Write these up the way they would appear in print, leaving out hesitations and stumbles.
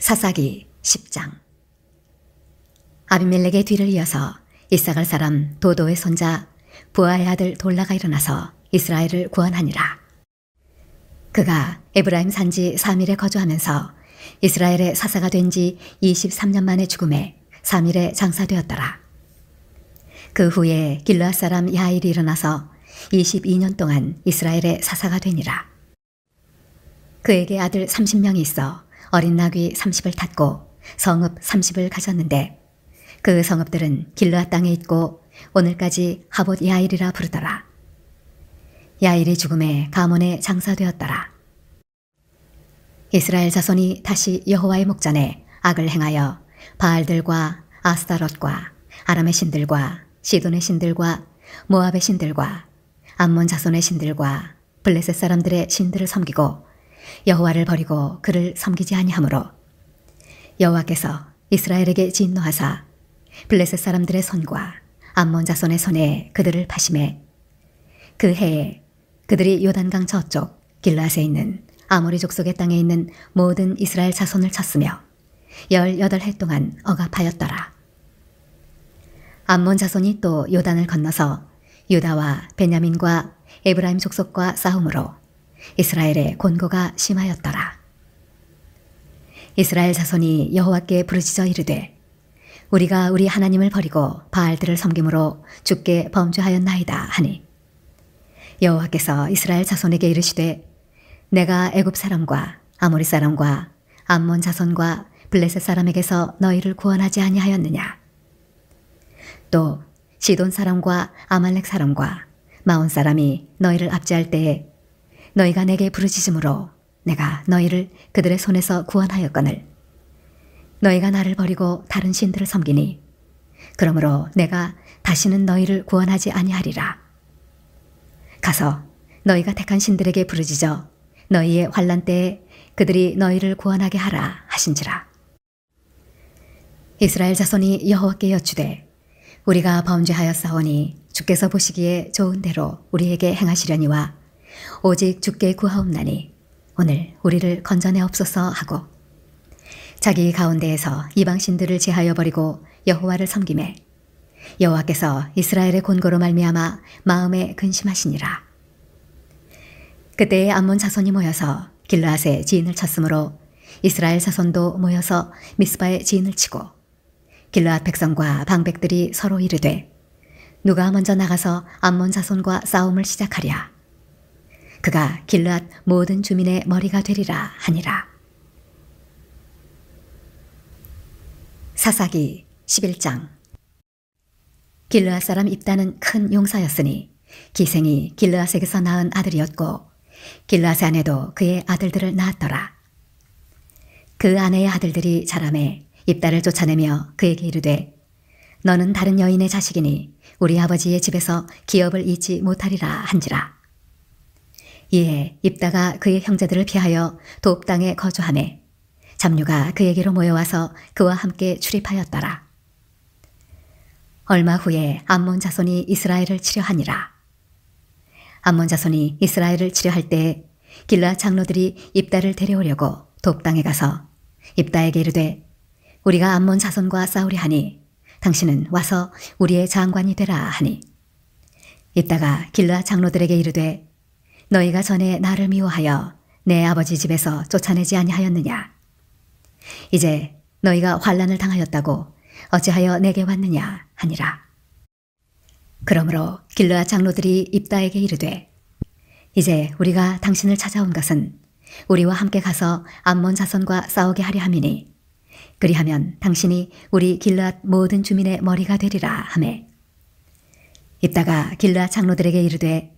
사사기 10장. 아비멜렉의 뒤를 이어서 이사갈 사람 도도의 손자 부하의 아들 돌라가 일어나서 이스라엘을 구원하니라. 그가 에브라임 산지 사밀에 거주하면서 이스라엘의 사사가 된 지 23년 만에 죽음에 사밀에 장사되었더라. 그 후에 길르앗 사람 야일이 일어나서 22년 동안 이스라엘의 사사가 되니라. 그에게 아들 30명이 있어 어린 나귀 30을 탔고 성읍 30을 가졌는데 그 성읍들은 길르앗 땅에 있고 오늘까지 하봇 야일이라 부르더라. 야일이 죽음에 가몬에 장사되었더라. 이스라엘 자손이 다시 여호와의 목전에 악을 행하여 바알들과 아스타롯과 아람의 신들과 시돈의 신들과 모압의 신들과 암몬 자손의 신들과 블레셋 사람들의 신들을 섬기고 여호와를 버리고 그를 섬기지 아니하므로 여호와께서 이스라엘에게 진노하사 블레셋 사람들의 손과 암몬 자손의 손에 그들을 파심해 그 해에 그들이 요단강 저쪽 길르앗에 있는 아모리 족속의 땅에 있는 모든 이스라엘 자손을 쳤으며 18해 동안 억압하였더라. 암몬 자손이 또 요단을 건너서 유다와 베냐민과 에브라임 족속과 싸움으로 이스라엘의 곤고가 심하였더라. 이스라엘 자손이 여호와께 부르짖어 이르되 우리가 우리 하나님을 버리고 바알들을 섬김으로 주께 범죄하였나이다 하니 여호와께서 이스라엘 자손에게 이르시되 내가 애굽 사람과 아모리 사람과 암몬 자손과 블레셋 사람에게서 너희를 구원하지 아니하였느냐. 또 시돈 사람과 아말렉 사람과 마온 사람이 너희를 압제할 때에 너희가 내게 부르짖음으로 내가 너희를 그들의 손에서 구원하였거늘 너희가 나를 버리고 다른 신들을 섬기니 그러므로 내가 다시는 너희를 구원하지 아니하리라. 가서 너희가 택한 신들에게 부르짖어 너희의 환난 때에 그들이 너희를 구원하게 하라 하신지라. 이스라엘 자손이 여호와께 여쭈되 우리가 범죄하였사오니 주께서 보시기에 좋은 대로 우리에게 행하시려니와 오직 주께 구하옵나니 오늘 우리를 건져내옵소서 하고 자기 가운데에서 이방 신들을 제하여 버리고 여호와를 섬기매 여호와께서 이스라엘의 곤고로 말미암아 마음에 근심하시니라. 그때에 암몬 자손이 모여서 길르앗에 지인을 쳤으므로 이스라엘 자손도 모여서 미스바에 지인을 치고 길르앗 백성과 방백들이 서로 이르되 누가 먼저 나가서 암몬 자손과 싸움을 시작하랴. 그가 길르앗 모든 주민의 머리가 되리라 하니라. 사사기 11장. 길르앗 사람 입다는 큰 용사였으니 기생이 길르앗에게서 낳은 아들이었고 길르앗의 아내도 그의 아들들을 낳았더라. 그 아내의 아들들이 자라매 입다를 쫓아내며 그에게 이르되 너는 다른 여인의 자식이니 우리 아버지의 집에서 기업을 잊지 못하리라 한지라. 이에 입다가 그의 형제들을 피하여 돕 땅에 거주하매 잡류가 그에게로 모여와서 그와 함께 출입하였더라. 얼마 후에 암몬 자손이 이스라엘을 치려하니라. 암몬 자손이 이스라엘을 치려할 때 길르앗 장로들이 입다를 데려오려고 돕 땅에 가서 입다에게 이르되 우리가 암몬 자손과 싸우려 하니 당신은 와서 우리의 장관이 되라 하니 입다가 길르앗 장로들에게 이르되 너희가 전에 나를 미워하여 내 아버지 집에서 쫓아내지 아니하였느냐. 이제 너희가 환난을 당하였다고 어찌하여 내게 왔느냐 하니라. 그러므로 길르앗 장로들이 입다에게 이르되 이제 우리가 당신을 찾아온 것은 우리와 함께 가서 암몬 자손과 싸우게 하려 함이니 그리하면 당신이 우리 길르앗 모든 주민의 머리가 되리라 하매 입다가 길르앗 장로들에게 이르되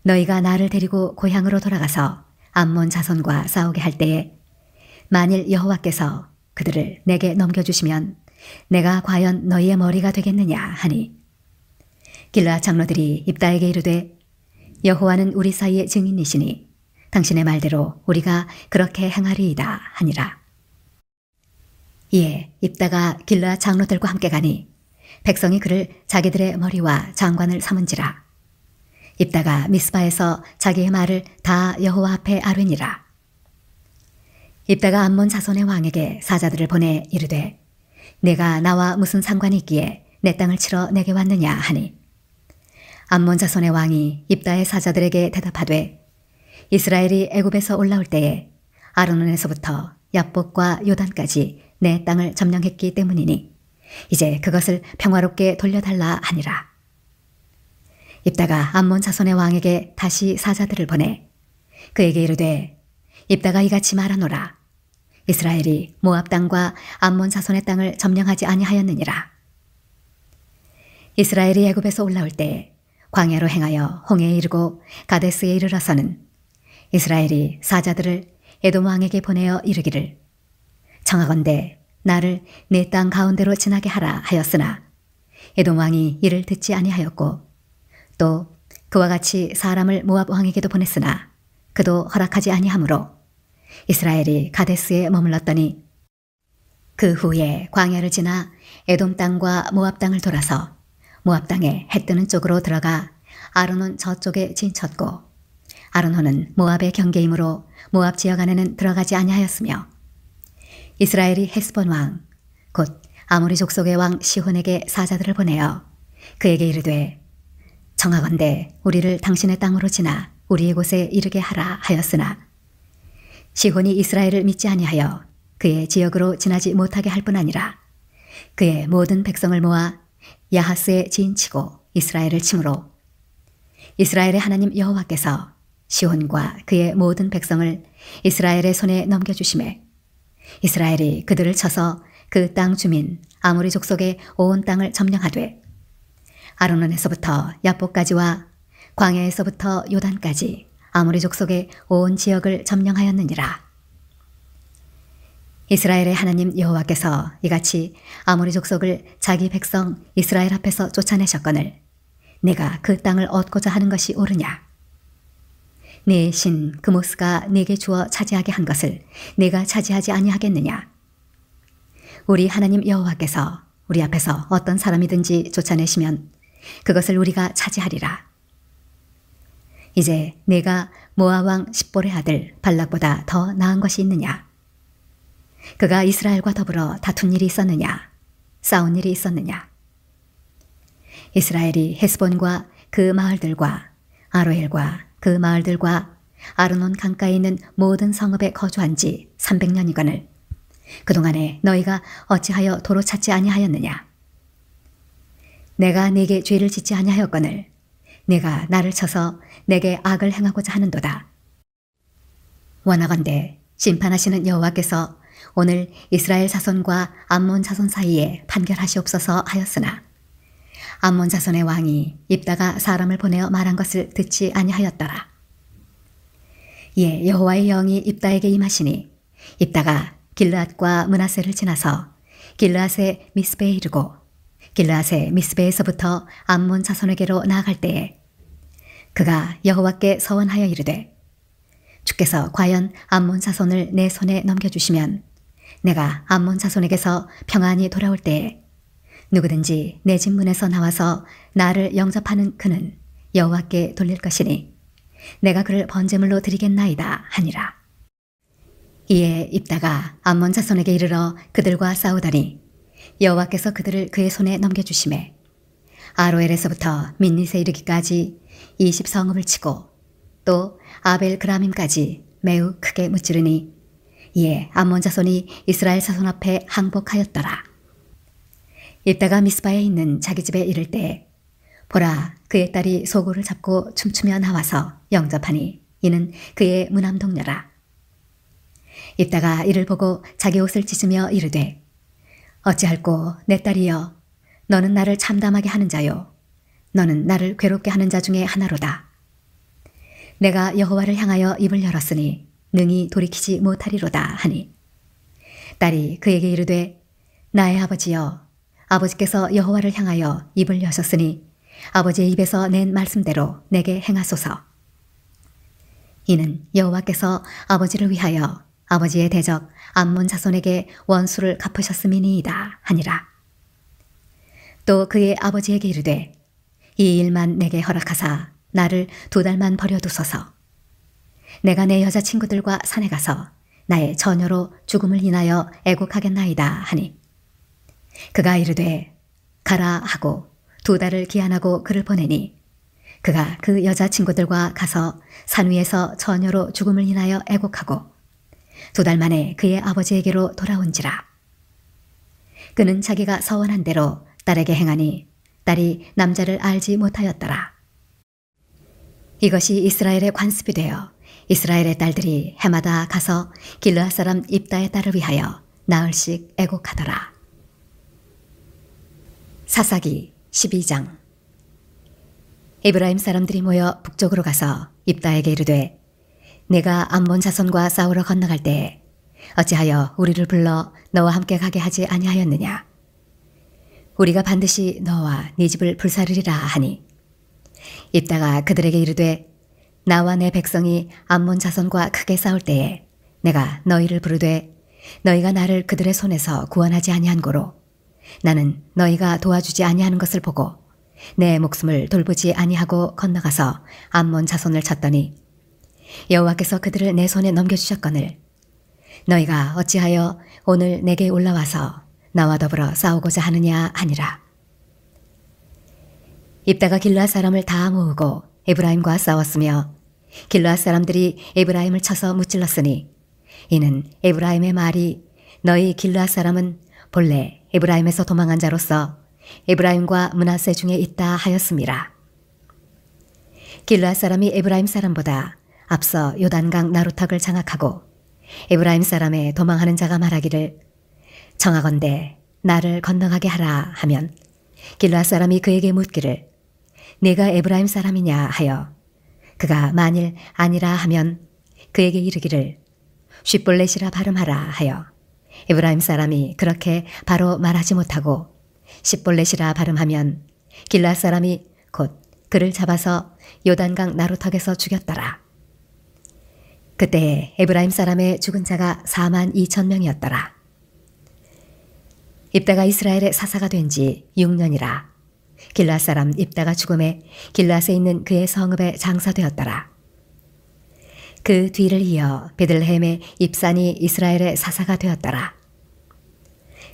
너희가 나를 데리고 고향으로 돌아가서 암몬 자손과 싸우게 할 때에 만일 여호와께서 그들을 내게 넘겨주시면 내가 과연 너희의 머리가 되겠느냐 하니 길르앗 장로들이 입다에게 이르되 여호와는 우리 사이의 증인이시니 당신의 말대로 우리가 그렇게 행하리이다 하니라. 이에 입다가 길르앗 장로들과 함께 가니 백성이 그를 자기들의 머리와 장관을 삼은지라. 입다가 미스바에서 자기의 말을 다 여호와 앞에 아뢰니라. 입다가 암몬 자손의 왕에게 사자들을 보내 이르되 내가 나와 무슨 상관이 있기에 내 땅을 치러 내게 왔느냐 하니 암몬 자손의 왕이 입다의 사자들에게 대답하되 이스라엘이 애굽에서 올라올 때에 아르논에서부터 야복과 요단까지 내 땅을 점령했기 때문이니 이제 그것을 평화롭게 돌려달라 하니라. 입다가 암몬 자손의 왕에게 다시 사자들을 보내 그에게 이르되 입다가 이같이 말하노라. 이스라엘이 모압 땅과 암몬 자손의 땅을 점령하지 아니하였느니라. 이스라엘이 애굽에서 올라올 때 광야로 행하여 홍해에 이르고 가데스에 이르러서는 이스라엘이 사자들을 에돔 왕에게 보내어 이르기를 청하건대 나를 내 땅 가운데로 지나게 하라 하였으나 에돔 왕이 이를 듣지 아니하였고 또 그와 같이 사람을 모압 왕에게도 보냈으나 그도 허락하지 아니하므로 이스라엘이 가데스에 머물렀더니 그 후에 광야를 지나 에돔 땅과 모압 땅을 돌아서 모압 땅에 해 뜨는 쪽으로 들어가 아르논 저쪽에 진쳤고 아르논은 모압의 경계이므로 모압 지역 안에는 들어가지 아니하였으며 이스라엘이 헤스본 왕 곧 아모리 족속의 왕 시혼에게 사자들을 보내어 그에게 이르되 청하건대 우리를 당신의 땅으로 지나 우리의 곳에 이르게 하라 하였으나 시혼이 이스라엘을 믿지 아니하여 그의 지역으로 지나지 못하게 할 뿐 아니라 그의 모든 백성을 모아 야하스에 진치고 이스라엘을 치므로 이스라엘의 하나님 여호와께서 시혼과 그의 모든 백성을 이스라엘의 손에 넘겨주심에 이스라엘이 그들을 쳐서 그 땅 주민 아모리 족속의 온 땅을 점령하되 아르논에서부터 야복까지와 광야에서부터 요단까지 아모리 족속의 온 지역을 점령하였느니라. 이스라엘의 하나님 여호와께서 이같이 아모리 족속을 자기 백성 이스라엘 앞에서 쫓아내셨거늘 내가 그 땅을 얻고자 하는 것이 옳으냐? 네 신 그모스가 네게 주어 차지하게 한 것을 네가 차지하지 아니하겠느냐? 우리 하나님 여호와께서 우리 앞에서 어떤 사람이든지 쫓아내시면 그것을 우리가 차지하리라. 이제 내가 모압 왕 십볼의 아들 발락보다 더 나은 것이 있느냐? 그가 이스라엘과 더불어 다툰 일이 있었느냐? 싸운 일이 있었느냐? 이스라엘이 헤스본과 그 마을들과 아로엘과 그 마을들과 아르논 강가에 있는 모든 성읍에 거주한 지 300년이거늘 그동안에 너희가 어찌하여 도로 찾지 아니하였느냐? 내가 네게 죄를 짓지 아니하였거늘 네가 나를 쳐서 내게 악을 행하고자 하는도다. 원하건대 심판하시는 여호와께서 오늘 이스라엘 자손과 암몬 자손 사이에 판결하시옵소서 하였으나 암몬 자손의 왕이 입다가 사람을 보내어 말한 것을 듣지 아니하였더라. 이에 여호와의 영이 입다에게 임하시니 입다가 길르앗과 므낫세를 지나서 길르앗의 미스베에 이르고 길르앗의 미스베에서부터 암몬 자손에게로 나아갈 때에 그가 여호와께 서원하여 이르되 주께서 과연 암몬 자손을 내 손에 넘겨주시면 내가 암몬 자손에게서 평안히 돌아올 때에 누구든지 내 집 문에서 나와서 나를 영접하는 그는 여호와께 돌릴 것이니 내가 그를 번제물로 드리겠나이다 하니라. 이에 입다가 암몬 자손에게 이르러 그들과 싸우더니 여호와께서 그들을 그의 손에 넘겨주시매 아로엘에서부터 민닛에 이르기까지 20성읍을 치고 또 아벨 그라밈까지 매우 크게 무찌르니 이에 암몬 자손이 이스라엘 자손 앞에 항복하였더라. 입다가 미스바에 있는 자기 집에 이를 때 보라 그의 딸이 소고를 잡고 춤추며 나와서 영접하니 이는 그의 무남동녀라. 입다가 이를 보고 자기 옷을 찢으며 이르되 어찌할꼬 내 딸이여 너는 나를 참담하게 하는 자요 너는 나를 괴롭게 하는 자 중에 하나로다. 내가 여호와를 향하여 입을 열었으니 능히 돌이키지 못하리로다 하니 딸이 그에게 이르되 나의 아버지여 아버지께서 여호와를 향하여 입을 여셨으니 아버지의 입에서 낸 말씀대로 내게 행하소서. 이는 여호와께서 아버지를 위하여 아버지의 대적 암몬 자손에게 원수를 갚으셨음이니이다 하니라. 또 그의 아버지에게 이르되 이 일만 내게 허락하사 나를 2달만 버려두소서. 내가 내 여자친구들과 산에 가서 나의 처녀로 죽음을 인하여 애곡하겠나이다 하니 그가 이르되 가라 하고 2달을 기한하고 그를 보내니 그가 그 여자 친구들과 가서 산 위에서 처녀로 죽음을 인하여 애곡하고 2달 만에 그의 아버지에게로 돌아온지라. 그는 자기가 서원한 대로 딸에게 행하니 딸이 남자를 알지 못하였더라. 이것이 이스라엘의 관습이 되어 이스라엘의 딸들이 해마다 가서 길르앗 사람 입다의 딸을 위하여 나흘씩 애곡하더라. 사사기 12장. 에브라임 사람들이 모여 북쪽으로 가서 입다에게 이르되 내가 암몬 자손과 싸우러 건너갈 때에 어찌하여 우리를 불러 너와 함께 가게 하지 아니하였느냐. 우리가 반드시 너와 네 집을 불사르리라 하니 입다가 그들에게 이르되 나와 내 백성이 암몬 자손과 크게 싸울 때에 내가 너희를 부르되 너희가 나를 그들의 손에서 구원하지 아니한 고로 나는 너희가 도와주지 아니하는 것을 보고 내 목숨을 돌보지 아니하고 건너가서 암몬 자손을 쳤더니 여호와께서 그들을 내 손에 넘겨주셨거늘 너희가 어찌하여 오늘 내게 올라와서 나와 더불어 싸우고자 하느냐 하니라. 입다가 길르앗 사람을 다 모으고 에브라임과 싸웠으며 길르앗 사람들이 에브라임을 쳐서 무찔렀으니 이는 에브라임의 말이 너희 길르앗 사람은 본래 에브라임에서 도망한 자로서 에브라임과 므낫세 중에 있다 하였음이라. 길르앗 사람이 에브라임 사람보다 앞서 요단강 나루턱을 장악하고 에브라임 사람의 도망하는 자가 말하기를 청하건대 나를 건너가게 하라 하면 길르앗 사람이 그에게 묻기를 네가 에브라임 사람이냐 하여 그가 만일 아니라 하면 그에게 이르기를 쉿볼렛이라 발음하라 하여 에브라임 사람이 그렇게 바로 말하지 못하고 쉿볼렛이라 발음하면 길르앗 사람이 곧 그를 잡아서 요단강 나루턱에서 죽였더라. 그때에 에브라임 사람의 죽은 자가 42,000명이었더라. 입다가 이스라엘의 사사가 된 지 6년이라. 길르앗 사람 입다가 죽음에 길르앗에 있는 그의 성읍에 장사되었더라. 그 뒤를 이어 베들레헴의 입산이 이스라엘의 사사가 되었더라.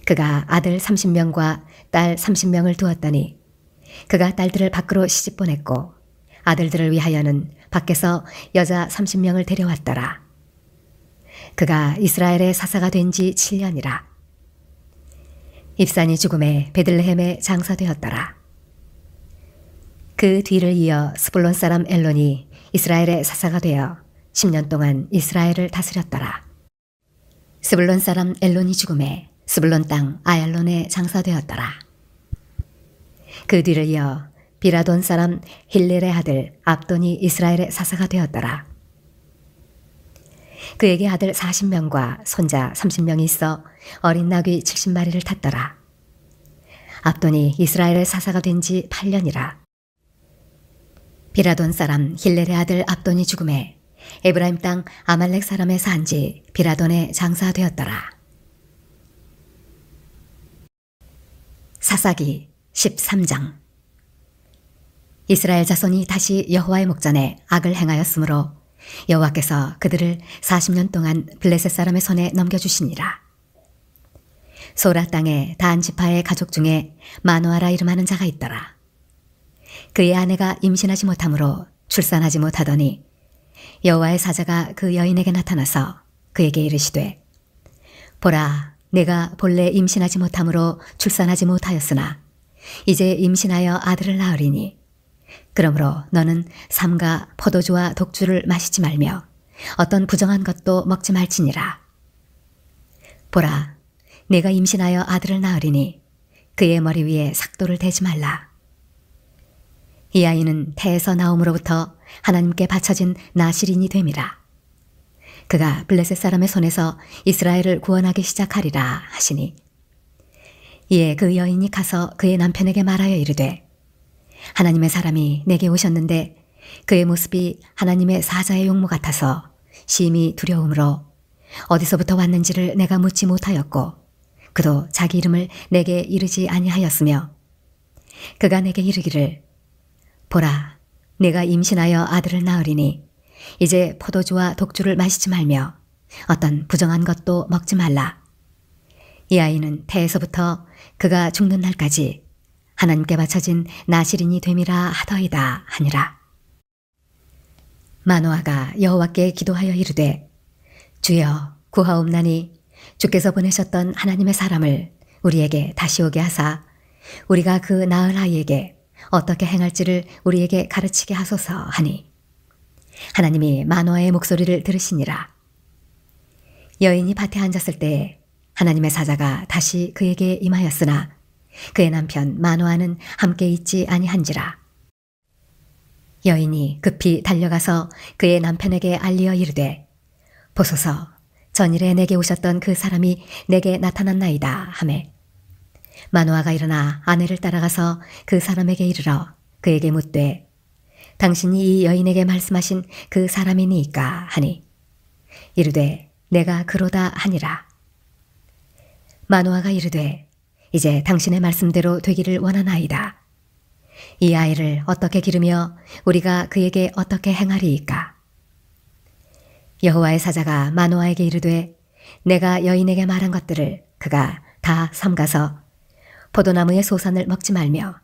그가 아들 30명과 딸 30명을 두었더니 그가 딸들을 밖으로 시집 보냈고 아들들을 위하여는 밖에서 여자 30명을 데려왔더라. 그가 이스라엘의 사사가 된 지 7년이라. 입산이 죽음에 베들레헴에 장사되었더라. 그 뒤를 이어 스불론 사람 엘론이 이스라엘의 사사가 되어 10년 동안 이스라엘을 다스렸더라. 스불론 사람 엘론이 죽음에 스불론 땅 아얄론에 장사되었더라. 그 뒤를 이어 비라돈 사람 힐렐의 아들 압돈이 이스라엘의 사사가 되었더라. 그에게 아들 40명과 손자 30명이 있어 어린 나귀 70마리를 탔더라. 압돈이 이스라엘의 사사가 된 지 8년이라. 비라돈 사람 힐렐의 아들 압돈이 죽음에 에브라임 땅 아말렉 사람의 산지 비라돈에 장사되었더라. 사사기 13장. 이스라엘 자손이 다시 여호와의 목전에 악을 행하였으므로 여호와께서 그들을 40년 동안 블레셋 사람의 손에 넘겨주시니라. 소라 땅에 단 지파의 가족 중에 마노아라 이름하는 자가 있더라. 그의 아내가 임신하지 못하므로 출산하지 못하더니 여호와의 사자가 그 여인에게 나타나서 그에게 이르시되 보라, 내가 본래 임신하지 못하므로 출산하지 못하였으나 이제 임신하여 아들을 낳으리니 그러므로 너는 삼가 포도주와 독주를 마시지 말며 어떤 부정한 것도 먹지 말지니라. 보라, 내가 임신하여 아들을 낳으리니 그의 머리 위에 삭도를 대지 말라. 이 아이는 태에서 나옴으로부터 하나님께 바쳐진 나실인이 됨이라. 그가 블레셋 사람의 손에서 이스라엘을 구원하기 시작하리라 하시니 이에 그 여인이 가서 그의 남편에게 말하여 이르되 하나님의 사람이 내게 오셨는데 그의 모습이 하나님의 사자의 용모 같아서 심히 두려움으로 어디서부터 왔는지를 내가 묻지 못하였고 그도 자기 이름을 내게 이르지 아니하였으며 그가 내게 이르기를 보라, 내가 임신하여 아들을 낳으리니 이제 포도주와 독주를 마시지 말며 어떤 부정한 것도 먹지 말라. 이 아이는 태에서부터 그가 죽는 날까지 하나님께 바쳐진 나실인이 됨이라 하더이다 하니라. 마노아가 여호와께 기도하여 이르되 주여 구하옵나니 주께서 보내셨던 하나님의 사람을 우리에게 다시 오게 하사 우리가 그 낳을 아이에게 어떻게 행할지를 우리에게 가르치게 하소서 하니 하나님이 마노아의 목소리를 들으시니라. 여인이 밭에 앉았을 때에 하나님의 사자가 다시 그에게 임하였으나 그의 남편 마노아는 함께 있지 아니한지라. 여인이 급히 달려가서 그의 남편에게 알리어 이르되 보소서 전일에 내게 오셨던 그 사람이 내게 나타났나이다 하매 마노아가 일어나 아내를 따라가서 그 사람에게 이르러 그에게 묻되 당신이 이 여인에게 말씀하신 그 사람이니이까 하니 이르되 내가 그로다 하니라. 마노아가 이르되 이제 당신의 말씀대로 되기를 원하나이다. 이 아이를 어떻게 기르며 우리가 그에게 어떻게 행하리이까. 여호와의 사자가 마노아에게 이르되 내가 여인에게 말한 것들을 그가 다 삼가서 포도나무의 소산을 먹지 말며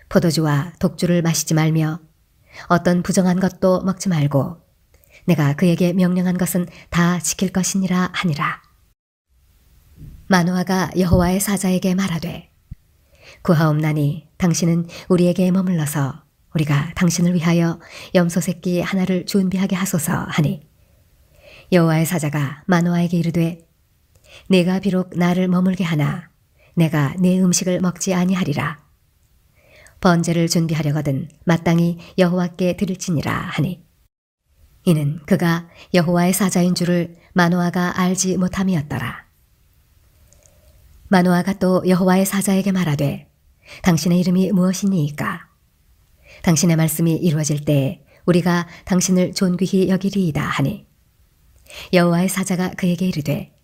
포도주와 독주를 마시지 말며 어떤 부정한 것도 먹지 말고 내가 그에게 명령한 것은 다 지킬 것이니라 하니라. 마노아가 여호와의 사자에게 말하되 구하옵나니 당신은 우리에게 머물러서 우리가 당신을 위하여 염소 새끼 하나를 준비하게 하소서 하니 여호와의 사자가 마노아에게 이르되 네가 비록 나를 머물게 하나 내가 네 음식을 먹지 아니하리라. 번제를 준비하려거든 마땅히 여호와께 드릴지니라 하니 이는 그가 여호와의 사자인 줄을 마노아가 알지 못함이었더라. 마노아가 또 여호와의 사자에게 말하되 당신의 이름이 무엇이니이까? 당신의 말씀이 이루어질 때에 우리가 당신을 존귀히 여기리이다 하니 여호와의 사자가 그에게 이르되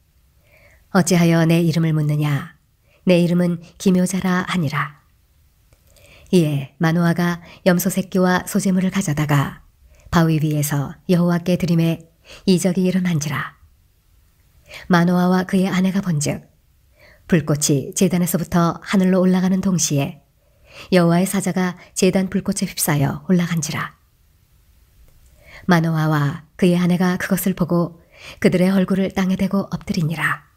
어찌하여 내 이름을 묻느냐? 내 이름은 기묘자라 하니라. 이에 마노아가 염소 새끼와 소재물을 가져다가 바위 위에서 여호와께 드림에 이적이 일어난지라. 마노아와 그의 아내가 본즉 불꽃이 제단에서부터 하늘로 올라가는 동시에 여호와의 사자가 제단 불꽃에 휩싸여 올라간지라. 마노아와 그의 아내가 그것을 보고 그들의 얼굴을 땅에 대고 엎드리니라.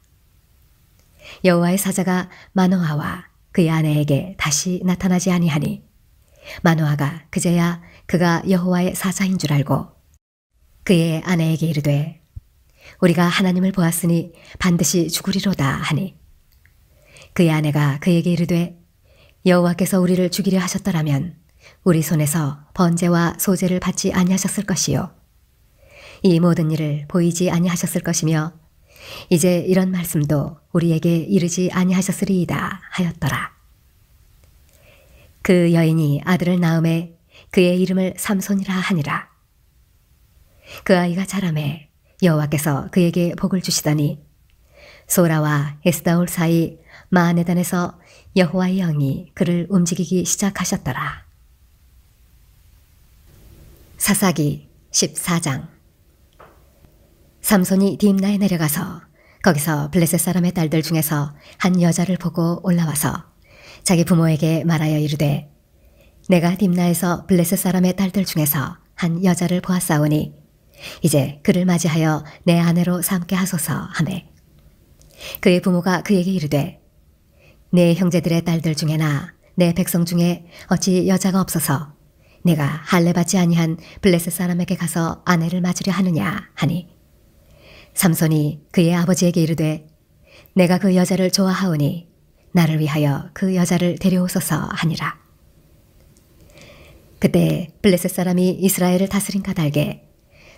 여호와의 사자가 마노아와 그의 아내에게 다시 나타나지 아니하니 마노아가 그제야 그가 여호와의 사자인 줄 알고 그의 아내에게 이르되 우리가 하나님을 보았으니 반드시 죽으리로다 하니 그의 아내가 그에게 이르되 여호와께서 우리를 죽이려 하셨더라면 우리 손에서 번제와 소제를 받지 아니하셨을 것이요 이 모든 일을 보이지 아니하셨을 것이며 이제 이런 말씀도 우리에게 이르지 아니하셨으리이다 하였더라. 그 여인이 아들을 낳음에 그의 이름을 삼손이라 하니라. 그 아이가 자라매 여호와께서 그에게 복을 주시더니 소라와 에스다올 사이 마하네단에서 여호와의 영이 그를 움직이기 시작하셨더라. 사사기 14장. 삼손이 딥나에 내려가서 거기서 블레셋 사람의 딸들 중에서 한 여자를 보고 올라와서 자기 부모에게 말하여 이르되 내가 딥나에서 블레셋 사람의 딸들 중에서 한 여자를 보았사오니 이제 그를 맞이하여 내 아내로 삼게 하소서 하매 그의 부모가 그에게 이르되 내 형제들의 딸들 중에나 내 백성 중에 어찌 여자가 없어서 내가 할례 받지 아니한 블레셋 사람에게 가서 아내를 맞으려 하느냐 하니 삼손이 그의 아버지에게 이르되 내가 그 여자를 좋아하오니 나를 위하여 그 여자를 데려오소서 하니라. 그때 블레셋 사람이 이스라엘을 다스린 까닭에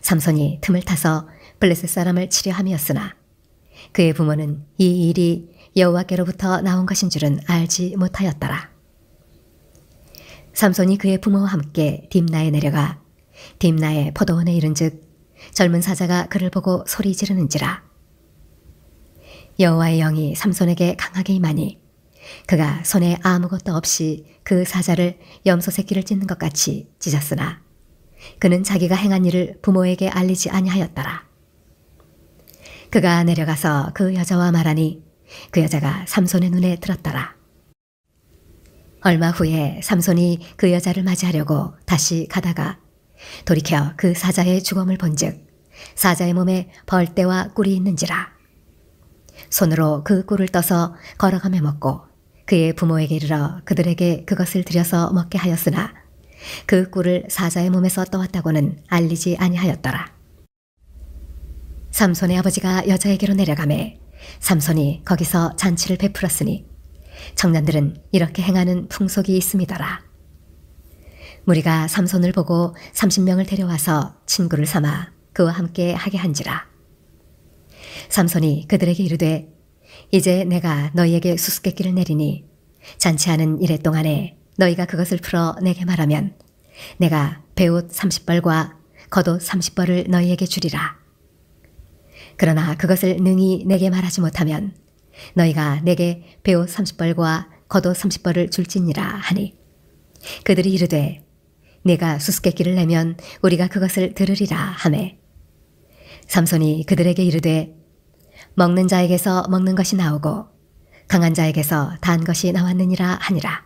삼손이 틈을 타서 블레셋 사람을 치려 함이었으나 그의 부모는 이 일이 여호와께로부터 나온 것인 줄은 알지 못하였더라. 삼손이 그의 부모와 함께 딥나에 내려가 딥나의 포도원에 이른즉 젊은 사자가 그를 보고 소리 지르는지라. 여호와의 영이 삼손에게 강하게 임하니 그가 손에 아무것도 없이 그 사자를 염소 새끼를 찢는 것 같이 찢었으나 그는 자기가 행한 일을 부모에게 알리지 아니하였더라. 그가 내려가서 그 여자와 말하니 그 여자가 삼손의 눈에 들었더라. 얼마 후에 삼손이 그 여자를 맞이하려고 다시 가다가 돌이켜 그 사자의 죽음을 본즉 사자의 몸에 벌떼와 꿀이 있는지라. 손으로 그 꿀을 떠서 걸어가며 먹고 그의 부모에게 이르러 그들에게 그것을 들여서 먹게 하였으나 그 꿀을 사자의 몸에서 떠왔다고는 알리지 아니하였더라. 삼손의 아버지가 여자에게로 내려가매 삼손이 거기서 잔치를 베풀었으니 청년들은 이렇게 행하는 풍속이 있음이더라. 무리가 삼손을 보고 30명을 데려와서 친구를 삼아 그와 함께 하게 한지라. 삼손이 그들에게 이르되 이제 내가 너희에게 수수께끼를 내리니 잔치하는 이래 동안에 너희가 그것을 풀어 내게 말하면 내가 베옷 30벌과 겉옷 30벌을 너희에게 주리라. 그러나 그것을 능히 내게 말하지 못하면 너희가 내게 베옷 30벌과 겉옷 30벌을 줄지니라 하니 그들이 이르되 네가 수수께끼를 내면 우리가 그것을 들으리라 하매 삼손이 그들에게 이르되 먹는 자에게서 먹는 것이 나오고 강한 자에게서 단 것이 나왔느니라 하니라.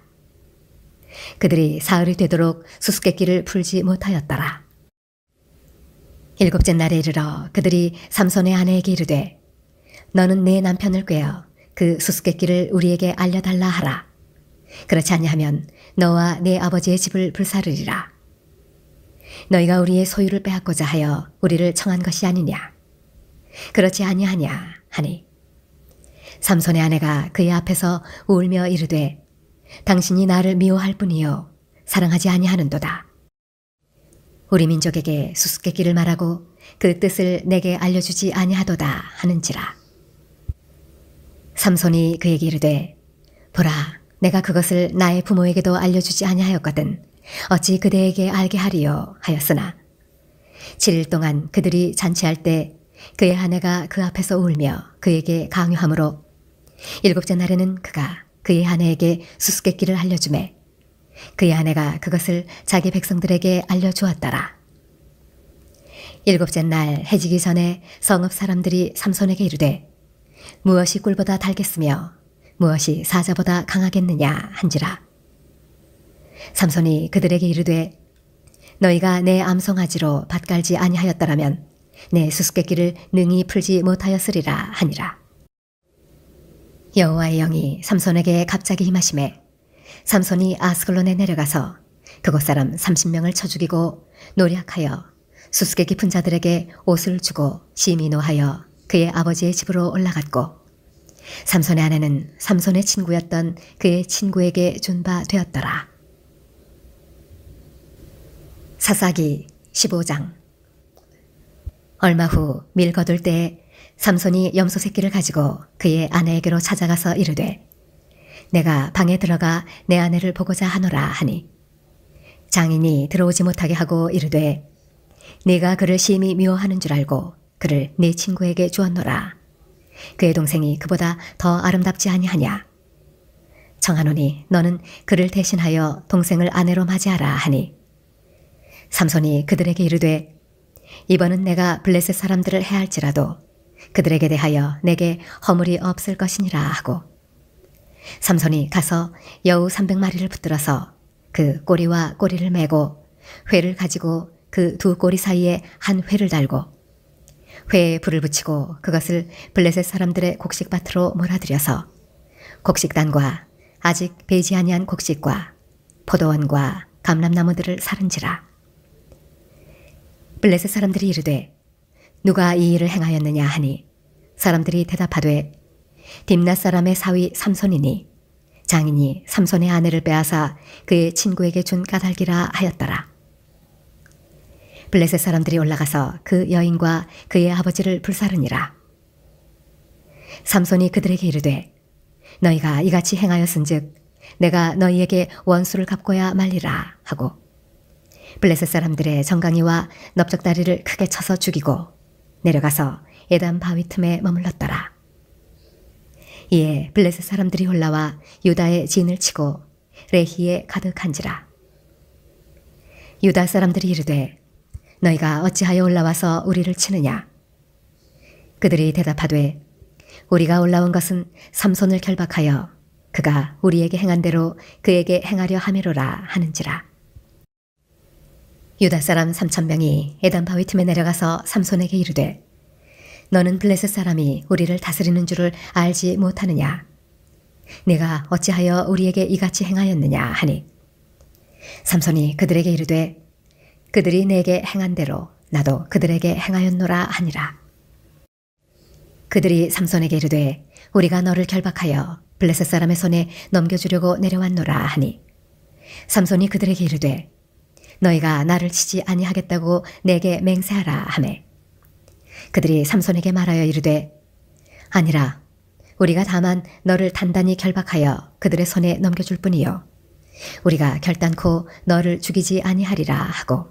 그들이 사흘이 되도록 수수께끼를 풀지 못하였더라. 일곱째 날에 이르러 그들이 삼손의 아내에게 이르되 너는 네 남편을 꾀어 그 수수께끼를 우리에게 알려달라 하라. 그렇지 아니하면 너와 네 아버지의 집을 불사르리라. 너희가 우리의 소유를 빼앗고자 하여 우리를 청한 것이 아니냐. 그렇지 아니하냐 하니 삼손의 아내가 그의 앞에서 울며 이르되 당신이 나를 미워할 뿐이요 사랑하지 아니하는도다. 우리 민족에게 수수께끼를 말하고 그 뜻을 내게 알려주지 아니하도다 하는지라. 삼손이 그에게 이르되 보라 내가 그것을 나의 부모에게도 알려주지 아니하였거든 어찌 그대에게 알게 하리요 하였으나 7일 동안 그들이 잔치할 때 그의 아내가 그 앞에서 울며 그에게 강요하므로 일곱째 날에는 그가 그의 아내에게 수수께끼를 알려주매 그의 아내가 그것을 자기 백성들에게 알려주었더라. 일곱째 날 해지기 전에 성읍 사람들이 삼손에게 이르되 무엇이 꿀보다 달겠으며 무엇이 사자보다 강하겠느냐 한지라. 삼손이 그들에게 이르되 너희가 내 암송아지로 밭갈지 아니하였더라면 내 수수께끼를 능히 풀지 못하였으리라 하니라. 여호와의 영이 삼손에게 갑자기 임하심에 삼손이 아스글론에 내려가서 그곳 사람 30명을 쳐 죽이고 노략하여 수수께끼 푼 자들에게 옷을 주고 심히 노하여 그의 아버지의 집으로 올라갔고 삼손의 아내는 삼손의 친구였던 그의 친구에게 준 바 되었더라. 사사기 15장. 얼마 후 밀 거둘 때에 삼손이 염소 새끼를 가지고 그의 아내에게로 찾아가서 이르되 내가 방에 들어가 내 아내를 보고자 하노라 하니 장인이 들어오지 못하게 하고 이르되 네가 그를 심히 미워하는 줄 알고 그를 네 친구에게 주었노라. 그의 동생이 그보다 더 아름답지 아니하냐. 청하노니 너는 그를 대신하여 동생을 아내로 맞이하라 하니 삼손이 그들에게 이르되 이번은 내가 블레셋 사람들을 해할지라도 그들에게 대하여 내게 허물이 없을 것이니라 하고 삼손이 가서 여우 300마리를 붙들어서 그 꼬리와 꼬리를 메고 회를 가지고 그 두 꼬리 사이에 한 회를 달고 회에 불을 붙이고 그것을 블레셋 사람들의 곡식밭으로 몰아들여서 곡식단과 아직 배지 아니한 곡식과 포도원과 감람나무들을 사른지라. 블레셋 사람들이 이르되 누가 이 일을 행하였느냐 하니 사람들이 대답하되 딥낫 사람의 사위 삼손이니 장인이 삼손의 아내를 빼앗아 그의 친구에게 준 까닭이라 하였더라. 블레셋 사람들이 올라가서 그 여인과 그의 아버지를 불사르니라. 삼손이 그들에게 이르되 너희가 이같이 행하였은즉 내가 너희에게 원수를 갚고야 말리라 하고 블레셋 사람들의 정강이와 넓적다리를 크게 쳐서 죽이고 내려가서 에담 바위 틈에 머물렀더라. 이에 블레셋 사람들이 올라와 유다의 진을 치고 레히에 가득한지라. 유다 사람들이 이르되 너희가 어찌하여 올라와서 우리를 치느냐. 그들이 대답하되 우리가 올라온 것은 삼손을 결박하여 그가 우리에게 행한 대로 그에게 행하려 함이로라 하는지라. 유다 사람 3,000명이 에단 바위 틈에 내려가서 삼손에게 이르되 너는 블레셋 사람이 우리를 다스리는 줄을 알지 못하느냐? 내가 어찌하여 우리에게 이같이 행하였느냐 하니 삼손이 그들에게 이르되 그들이 내게 행한 대로 나도 그들에게 행하였노라 하니라. 그들이 삼손에게 이르되 우리가 너를 결박하여 블레셋 사람의 손에 넘겨주려고 내려왔노라 하니 삼손이 그들에게 이르되 너희가 나를 치지 아니하겠다고 내게 맹세하라 하매 그들이 삼손에게 말하여 이르되 아니라 우리가 다만 너를 단단히 결박하여 그들의 손에 넘겨줄 뿐이요 우리가 결단코 너를 죽이지 아니하리라 하고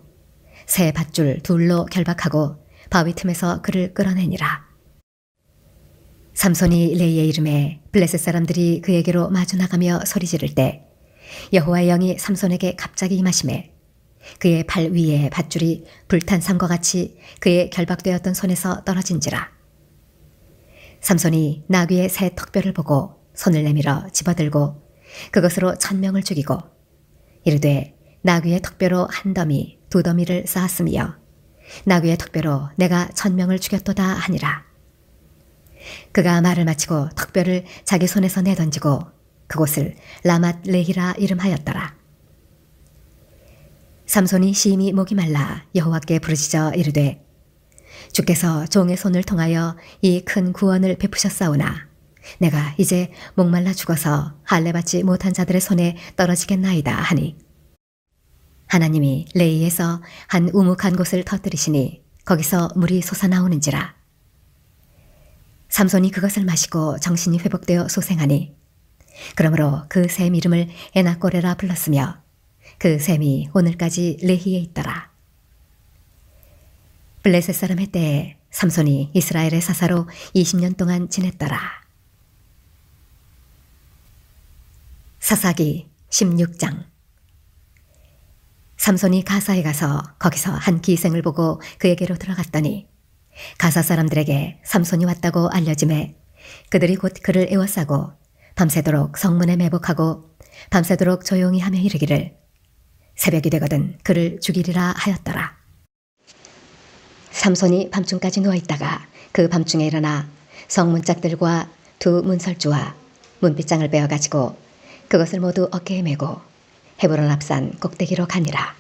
새 밧줄 둘로 결박하고 바위 틈에서 그를 끌어내니라. 삼손이 레이의 이름에 블레셋 사람들이 그에게로 마주 나가며 소리 지를 때 여호와의 영이 삼손에게 갑자기 임하시매 그의 발 위에 밧줄이 불탄 삼과 같이 그의 결박되었던 손에서 떨어진지라. 삼손이 나귀의 새 턱뼈를 보고 손을 내밀어 집어들고 그것으로 1,000명을 죽이고 이르되 나귀의 턱뼈로 한 더미 두 더미를 쌓았으며 나귀의 턱뼈로 내가 1,000명을 죽였도다 하니라. 그가 말을 마치고 턱뼈를 자기 손에서 내던지고 그곳을 라맛 레히라 이름하였더라. 삼손이 심히 목이 말라 여호와께 부르짖어 이르되 주께서 종의 손을 통하여 이 큰 구원을 베푸셨사오나 내가 이제 목말라 죽어서 할례 받지 못한 자들의 손에 떨어지겠나이다 하니 하나님이 레이에서 한 우묵한 곳을 터뜨리시니 거기서 물이 솟아나오는지라. 삼손이 그것을 마시고 정신이 회복되어 소생하니 그러므로 그 샘 이름을 에나꼬레라 불렀으며 그 샘이 오늘까지 레히에 있더라. 블레셋 사람의 때에 삼손이 이스라엘의 사사로 20년 동안 지냈더라. 사사기 16장. 삼손이 가사에 가서 거기서 한 기생을 보고 그에게로 들어갔더니 가사 사람들에게 삼손이 왔다고 알려지매 그들이 곧 그를 에워싸고 밤새도록 성문에 매복하고 밤새도록 조용히 하며 이르기를 새벽이 되거든 그를 죽이리라 하였더라. 삼손이 밤중까지 누워있다가 그 밤중에 일어나 성문짝들과 두 문설주와 문빗장을 빼어가지고 그것을 모두 어깨에 메고 헤브론 앞산 꼭대기로 가니라.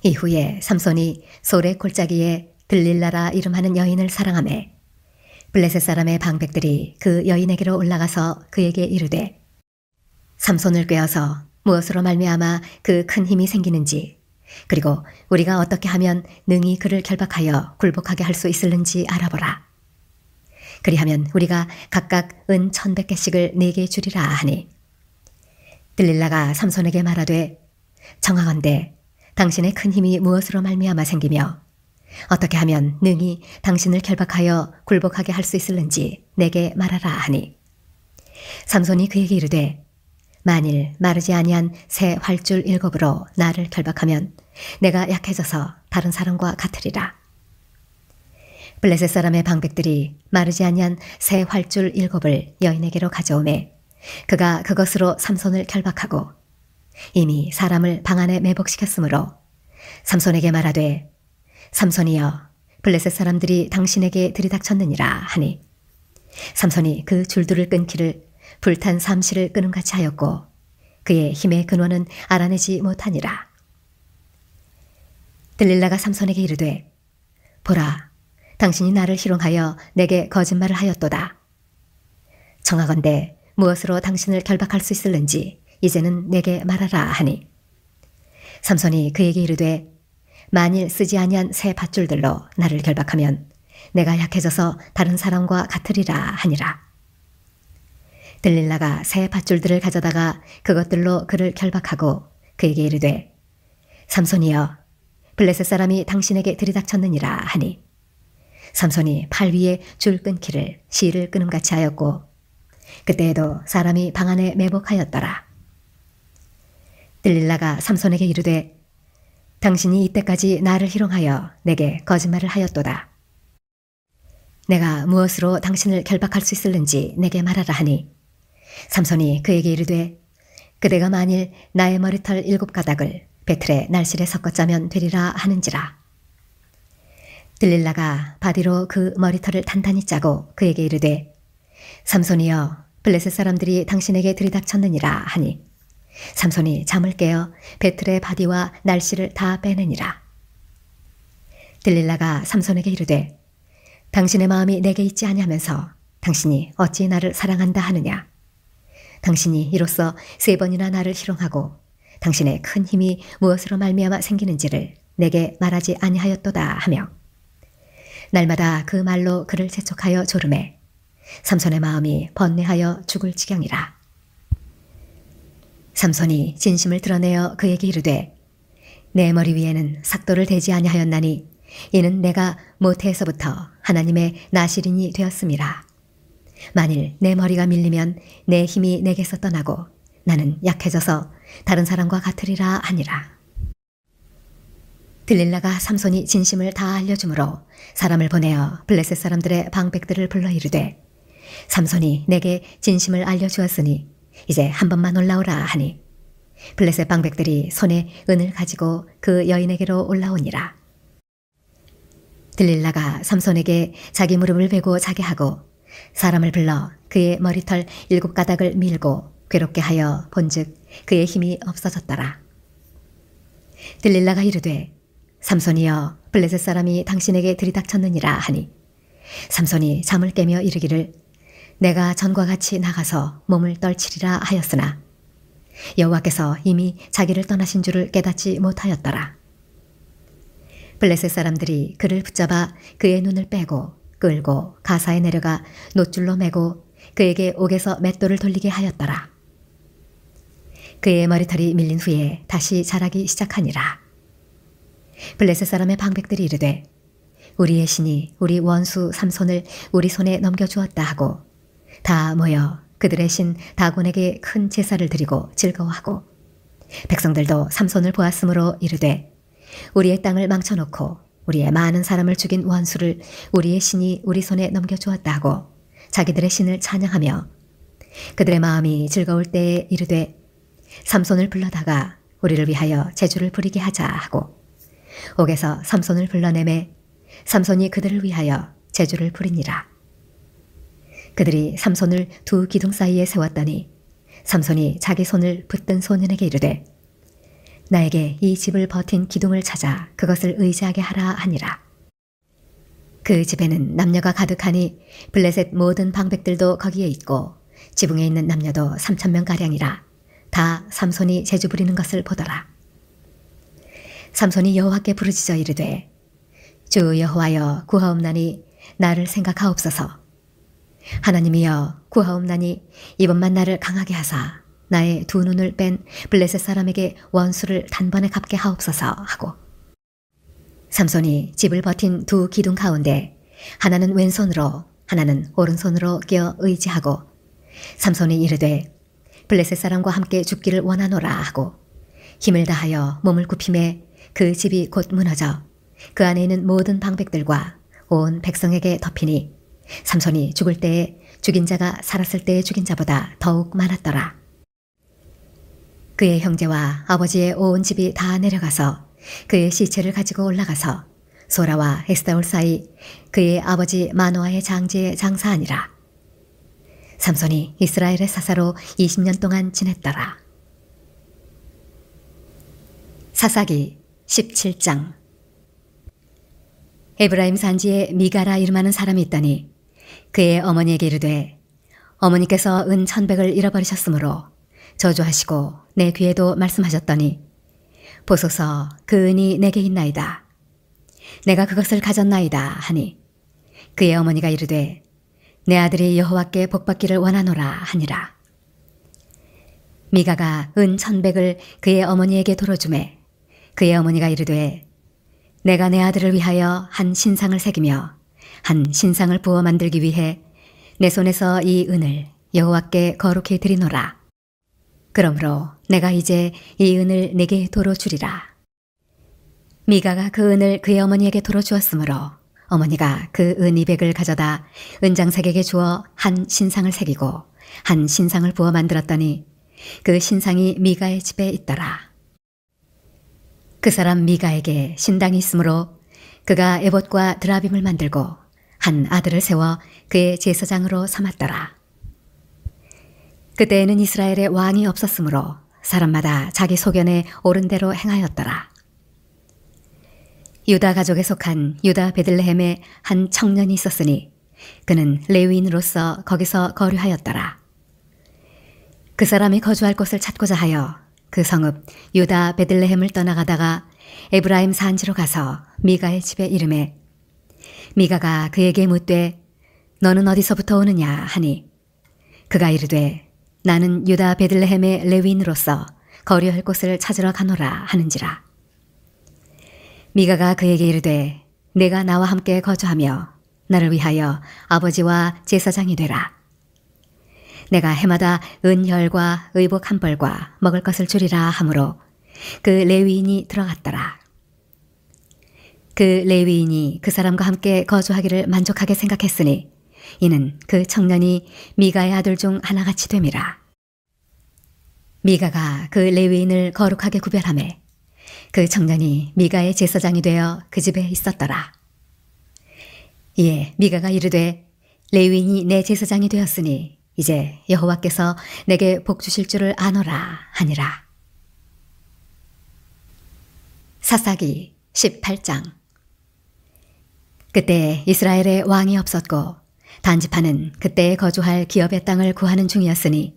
이후에 삼손이 소래 골짜기에 들릴라라 이름하는 여인을 사랑하매 블레셋 사람의 방백들이 그 여인에게로 올라가서 그에게 이르되 삼손을 꾀어서 무엇으로 말미암아 그 큰 힘이 생기는지 그리고 우리가 어떻게 하면 능히 그를 결박하여 굴복하게 할 수 있을는지 알아보라. 그리하면 우리가 각각 은 1,100개씩을 네게 주리라 하니 들릴라가 삼손에게 말하되 정하건대 당신의 큰 힘이 무엇으로 말미암아 생기며 어떻게 하면 능히 당신을 결박하여 굴복하게 할 수 있을는지 내게 말하라 하니 삼손이 그에게 이르되 만일 마르지 아니한 새 활줄 7으로 나를 결박하면 내가 약해져서 다른 사람과 같으리라. 블레셋 사람의 방백들이 마르지 아니한 새 활줄 7을 여인에게로 가져오매 그가 그것으로 삼손을 결박하고 이미 사람을 방 안에 매복시켰으므로 삼손에게 말하되 삼손이여 블레셋 사람들이 당신에게 들이닥쳤느니라 하니 삼손이 그 줄들을 끊기를 불탄 삼시를 끊음같이 하였고 그의 힘의 근원은 알아내지 못하니라. 들릴라가 삼손에게 이르되 보라 당신이 나를 희롱하여 내게 거짓말을 하였도다. 정하건대 무엇으로 당신을 결박할 수 있을는지 이제는 내게 말하라 하니 삼손이 그에게 이르되 만일 쓰지 아니한 새 밧줄들로 나를 결박하면 내가 약해져서 다른 사람과 같으리라 하니라. 들릴라가 새 밧줄들을 가져다가 그것들로 그를 결박하고 그에게 이르되 삼손이여 블레셋 사람이 당신에게 들이닥쳤느니라 하니 삼손이 팔 위에 줄 끊기를 실을 끊음같이 하였고 그때에도 사람이 방 안에 매복하였더라. 들릴라가 삼손에게 이르되 당신이 이때까지 나를 희롱하여 내게 거짓말을 하였도다. 내가 무엇으로 당신을 결박할 수 있을는지 내게 말하라 하니 삼손이 그에게 이르되 그대가 만일 나의 머리털 7가닥을 배틀에 날실에 섞어 짜면 되리라 하는지라. 들릴라가 바디로 그 머리털을 단단히 짜고 그에게 이르되 삼손이여 블레셋 사람들이 당신에게 들이닥쳤느니라 하니 삼손이 잠을 깨어 배틀의 바디와 날씨를 다 빼내니라. 들릴라가 삼손에게 이르되 당신의 마음이 내게 있지 아니하면서 당신이 어찌 나를 사랑한다 하느냐. 당신이 이로써 3번이나 나를 희롱하고 당신의 큰 힘이 무엇으로 말미암아 생기는지를 내게 말하지 아니하였도다 하며 날마다 그 말로 그를 재촉하여 조르매 삼손의 마음이 번뇌하여 죽을 지경이라. 삼손이 진심을 드러내어 그에게 이르되 내 머리 위에는 삭도를 대지 아니하였나니 이는 내가 모태에서부터 하나님의 나실인이 되었음이라. 만일 내 머리가 밀리면 내 힘이 내게서 떠나고 나는 약해져서 다른 사람과 같으리라 하니라. 들릴라가 삼손이 진심을 다 알려주므로 사람을 보내어 블레셋 사람들의 방백들을 불러 이르되 삼손이 내게 진심을 알려주었으니 이제 한 번만 올라오라 하니 블레셋 방백들이 손에 은을 가지고 그 여인에게로 올라오니라. 들릴라가 삼손에게 자기 무릎을 베고 자게 하고 사람을 불러 그의 머리털 7가닥을 밀고 괴롭게 하여 본즉 그의 힘이 없어졌더라. 들릴라가 이르되 삼손이여 블레셋 사람이 당신에게 들이닥쳤느니라 하니 삼손이 잠을 깨며 이르기를 내가 전과 같이 나가서 몸을 떨치리라 하였으나 여호와께서 이미 자기를 떠나신 줄을 깨닫지 못하였더라. 블레셋 사람들이 그를 붙잡아 그의 눈을 빼고 끌고 가사에 내려가 놋줄로 매고 그에게 옥에서 맷돌을 돌리게 하였더라. 그의 머리털이 밀린 후에 다시 자라기 시작하니라. 블레셋 사람의 방백들이 이르되 우리의 신이 우리 원수 삼손을 우리 손에 넘겨주었다 하고 다 모여 그들의 신 다곤에게 큰 제사를 드리고 즐거워하고 백성들도 삼손을 보았으므로 이르되 우리의 땅을 망쳐놓고 우리의 많은 사람을 죽인 원수를 우리의 신이 우리 손에 넘겨주었다 하고 자기들의 신을 찬양하며 그들의 마음이 즐거울 때에 이르되 삼손을 불러다가 우리를 위하여 제주를 부리게 하자 하고 옥에서 삼손을 불러내매 삼손이 그들을 위하여 제주를 부리니라. 그들이 삼손을 2 기둥 사이에 세웠더니 삼손이 자기 손을 붙든 소년에게 이르되 나에게 이 집을 버틴 기둥을 찾아 그것을 의지하게 하라 하니라. 그 집에는 남녀가 가득하니 블레셋 모든 방백들도 거기에 있고 지붕에 있는 남녀도 3,000명가량이라 다 삼손이 제주 부리는 것을 보더라. 삼손이 여호와께 부르짖어 이르되 주 여호와여 구하옵나니 나를 생각하옵소서. 하나님이여 구하옵나니 이번만 나를 강하게 하사 나의 2 눈을 뺀 블레셋 사람에게 원수를 단번에 갚게 하옵소서 하고 삼손이 집을 버틴 2 기둥 가운데 하나는 왼손으로 하나는 오른손으로 끼어 의지하고 삼손이 이르되 블레셋 사람과 함께 죽기를 원하노라 하고 힘을 다하여 몸을 굽힘에 그 집이 곧 무너져 그 안에 있는 모든 방백들과 온 백성에게 덮이니 삼손이 죽을 때에 죽인 자가 살았을 때에 죽인 자보다 더욱 많았더라. 그의 형제와 아버지의 온 집이 다 내려가서 그의 시체를 가지고 올라가서 소라와 에스다올 사이 그의 아버지 마노아의 장지에 장사하니라. 삼손이 이스라엘의 사사로 20년 동안 지냈더라. 사사기 17장. 에브라임 산지에 미가라 이름하는 사람이 있더니 그의 어머니에게 이르되 어머니께서 은 1,100을 잃어버리셨으므로 저주하시고 내 귀에도 말씀하셨더니 보소서 그 은이 내게 있나이다. 내가 그것을 가졌나이다 하니 그의 어머니가 이르되 내 아들이 여호와께 복받기를 원하노라 하니라. 미가가 은 1,100을 그의 어머니에게 돌어주매 그의 어머니가 이르되 내가 내 아들을 위하여 한 신상을 새기며 한 신상을 부어 만들기 위해 내 손에서 이 은을 여호와께 거룩히 드리노라. 그러므로 내가 이제 이 은을 내게 도로 주리라. 미가가 그 은을 그의 어머니에게 도로 주었으므로 어머니가 그 은 200을 가져다 은장색에게 주어 한 신상을 새기고 한 신상을 부어 만들었더니 그 신상이 미가의 집에 있더라. 그 사람 미가에게 신당이 있으므로 그가 에봇과 드라빔을 만들고 한 아들을 세워 그의 제사장으로 삼았더라. 그때에는 이스라엘에 왕이 없었으므로 사람마다 자기 소견에 옳은 대로 행하였더라. 유다 가족에 속한 유다 베들레헴에 한 청년이 있었으니 그는 레위인으로서 거기서 거류하였더라. 그 사람이 거주할 곳을 찾고자 하여 그 성읍 유다 베들레헴을 떠나가다가 에브라임 산지로 가서 미가의 집에 이르매 미가가 그에게 묻되 너는 어디서부터 오느냐 하니 그가 이르되 나는 유다 베들레헴의 레위인으로서 거류할 곳을 찾으러 가노라 하는지라. 미가가 그에게 이르되 내가 나와 함께 거주하며 나를 위하여 아버지와 제사장이 되라. 내가 해마다 은혈과 의복 한 벌과 먹을 것을 주리라 하므로 그 레위인이 들어갔더라. 그 레위인이 그 사람과 함께 거주하기를 만족하게 생각했으니 이는 그 청년이 미가의 아들 중 하나같이 됨이라. 미가가 그 레위인을 거룩하게 구별하매 그 청년이 미가의 제사장이 되어 그 집에 있었더라. 이에 미가가 이르되 레위인이 내 제사장이 되었으니 이제 여호와께서 내게 복 주실 줄을 아노라 하니라. 사사기 18장. 그때 이스라엘에 왕이 없었고 단지파는 그때에 거주할 기업의 땅을 구하는 중이었으니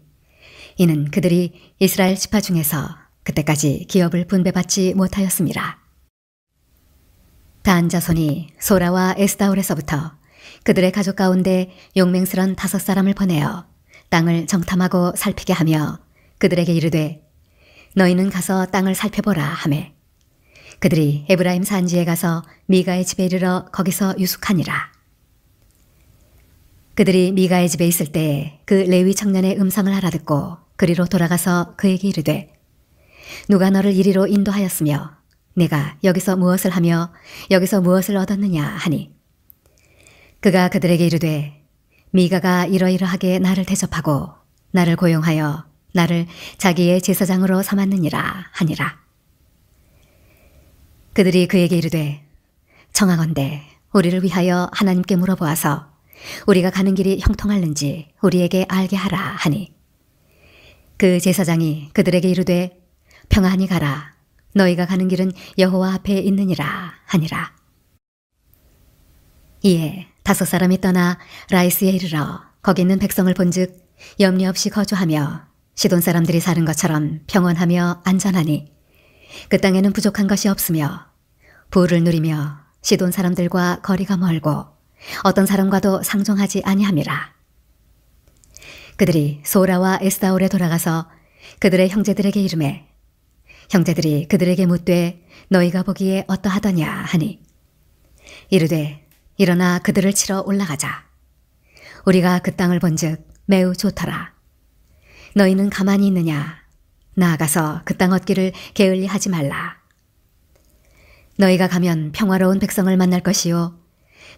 이는 그들이 이스라엘 지파 중에서 그때까지 기업을 분배받지 못하였습니다. 단 자손이 소라와 에스다올에서부터 그들의 가족 가운데 용맹스런 5사람을 보내어 땅을 정탐하고 살피게 하며 그들에게 이르되 너희는 가서 땅을 살펴보라 하매 그들이 에브라임 산지에 가서 미가의 집에 이르러 거기서 유숙하니라. 그들이 미가의 집에 있을 때 그 레위 청년의 음성을 알아듣고 그리로 돌아가서 그에게 이르되 누가 너를 이리로 인도하였으며 내가 여기서 무엇을 하며 여기서 무엇을 얻었느냐 하니 그가 그들에게 이르되 미가가 이러이러하게 나를 대접하고 나를 고용하여 나를 자기의 제사장으로 삼았느니라 하니라. 그들이 그에게 이르되 청하건대 우리를 위하여 하나님께 물어보아서 우리가 가는 길이 형통할는지 우리에게 알게 하라 하니 그 제사장이 그들에게 이르되 평안히 가라. 너희가 가는 길은 여호와 앞에 있느니라 하니라. 이에 5사람이 떠나 라이스에 이르러 거기 있는 백성을 본즉 염려 없이 거주하며 시돈 사람들이 사는 것처럼 평온하며 안전하니 그 땅에는 부족한 것이 없으며 부를 누리며 시돈 사람들과 거리가 멀고 어떤 사람과도 상종하지 아니함이라. 그들이 소라와 에스다올에 돌아가서 그들의 형제들에게 이르매 형제들이 그들에게 묻되 너희가 보기에 어떠하더냐 하니 이르되 일어나 그들을 치러 올라가자. 우리가 그 땅을 본즉 매우 좋더라. 너희는 가만히 있느냐? 나아가서 그 땅 얻기를 게을리 하지 말라. 너희가 가면 평화로운 백성을 만날 것이요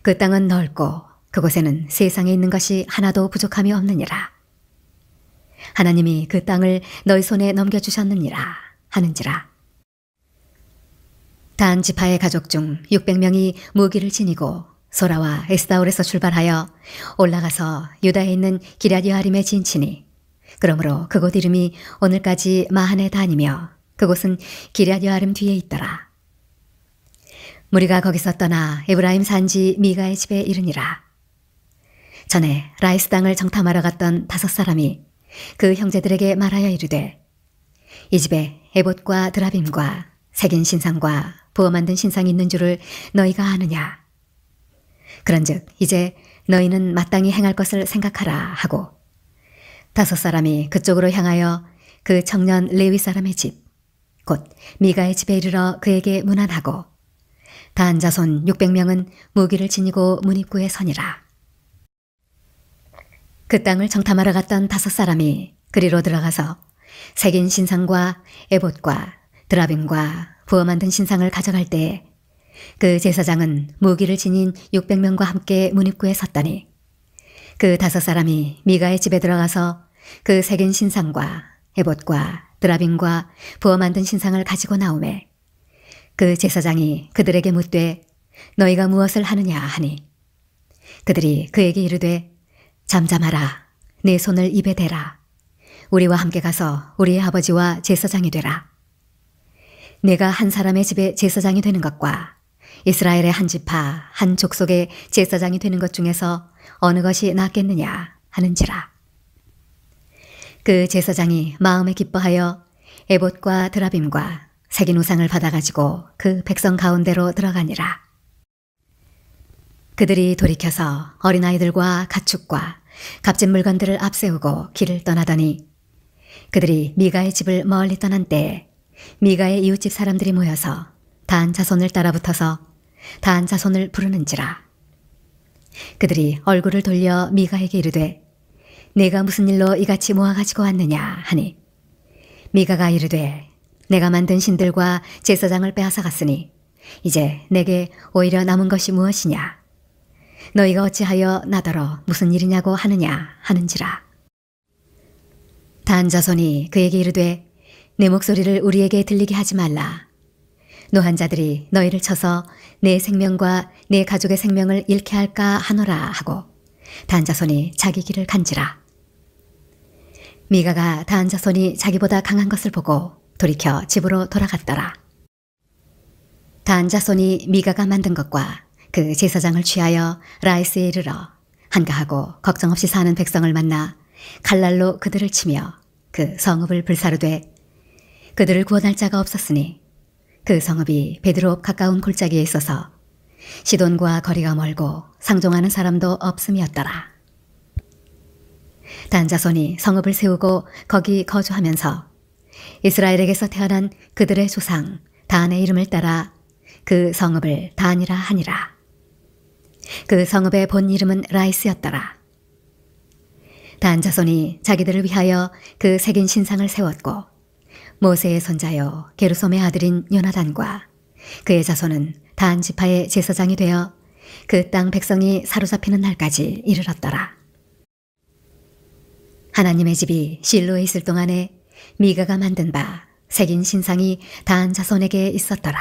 그 땅은 넓고 그곳에는 세상에 있는 것이 하나도 부족함이 없느니라. 하나님이 그 땅을 너희 손에 넘겨주셨느니라 하는지라. 단 지파의 가족 중 600명이 무기를 지니고 소라와 에스다올에서 출발하여 올라가서 유다에 있는 기럇여아림에 진치니 그러므로 그곳 이름이 오늘까지 마하네 다니며 그곳은 기럇여아림 뒤에 있더라. 무리가 거기서 떠나 에브라임 산지 미가의 집에 이르니라. 전에 라이스 땅을 정탐하러 갔던 5사람이 그 형제들에게 말하여 이르되 이 집에 에봇과 드라빔과 새긴 신상과 부어 만든 신상이 있는 줄을 너희가 아느냐? 그런즉 이제 너희는 마땅히 행할 것을 생각하라 하고 5사람이 그쪽으로 향하여 그 청년 레위 사람의 집, 곧 미가의 집에 이르러 그에게 문안하고 단 자손 600명은 무기를 지니고 문입구에 서니라. 그 땅을 정탐하러 갔던 5사람이 그리로 들어가서 새긴 신상과 에봇과 드라빔과 부어 만든 신상을 가져갈 때에 그 제사장은 무기를 지닌 600명과 함께 문입구에 섰더니 그 5사람이 미가의 집에 들어가서 그 새긴 신상과 에봇과 드라빔과 부어 만든 신상을 가지고 나오매 그 제사장이 그들에게 묻되 너희가 무엇을 하느냐 하니 그들이 그에게 이르되 잠잠하라 네 손을 입에 대라 우리와 함께 가서 우리의 아버지와 제사장이 되라. 내가 한 사람의 집에 제사장이 되는 것과 이스라엘의 한 지파 한 족속의 제사장이 되는 것 중에서 어느 것이 낫겠느냐 하는지라. 그 제사장이 마음에 기뻐하여 에봇과 드라빔과 새긴 우상을 받아가지고 그 백성 가운데로 들어가니라. 그들이 돌이켜서 어린아이들과 가축과 값진 물건들을 앞세우고 길을 떠나더니 그들이 미가의 집을 멀리 떠난 때에 미가의 이웃집 사람들이 모여서 단 자손을 따라붙어서 단 자손을 부르는지라. 그들이 얼굴을 돌려 미가에게 이르되 내가 무슨 일로 이같이 모아가지고 왔느냐 하니 미가가 이르되 내가 만든 신들과 제사장을 빼앗아 갔으니 이제 내게 오히려 남은 것이 무엇이냐 너희가 어찌하여 나더러 무슨 일이냐고 하느냐 하는지라. 단 자손이 그에게 이르되 내 목소리를 우리에게 들리게 하지 말라. 노한 자들이 너희를 쳐서 내 생명과 내 가족의 생명을 잃게 할까 하노라 하고 단 자손이 자기 길을 간지라. 미가가 단 자손이 자기보다 강한 것을 보고 돌이켜 집으로 돌아갔더라. 단 자손이 미가가 만든 것과 그 제사장을 취하여 라이스에 이르러 한가하고 걱정 없이 사는 백성을 만나 칼날로 그들을 치며 그 성읍을 불사르되 그들을 구원할 자가 없었으니 그 성읍이 베드로 가까운 골짜기에 있어서 시돈과 거리가 멀고 상종하는 사람도 없음이었더라. 단 자손이 성읍을 세우고 거기 거주하면서 이스라엘에게서 태어난 그들의 조상 단의 이름을 따라 그 성읍을 단이라 하니라. 그 성읍의 본 이름은 라이스였더라. 단 자손이 자기들을 위하여 그 새긴 신상을 세웠고 모세의 손자요 게르솜의 아들인 요나단과 그의 자손은 단 지파의 제사장이 되어 그 땅 백성이 사로잡히는 날까지 이르렀더라. 하나님의 집이 실로에 있을 동안에 미가가 만든 바 새긴 신상이 단 자손에게 있었더라.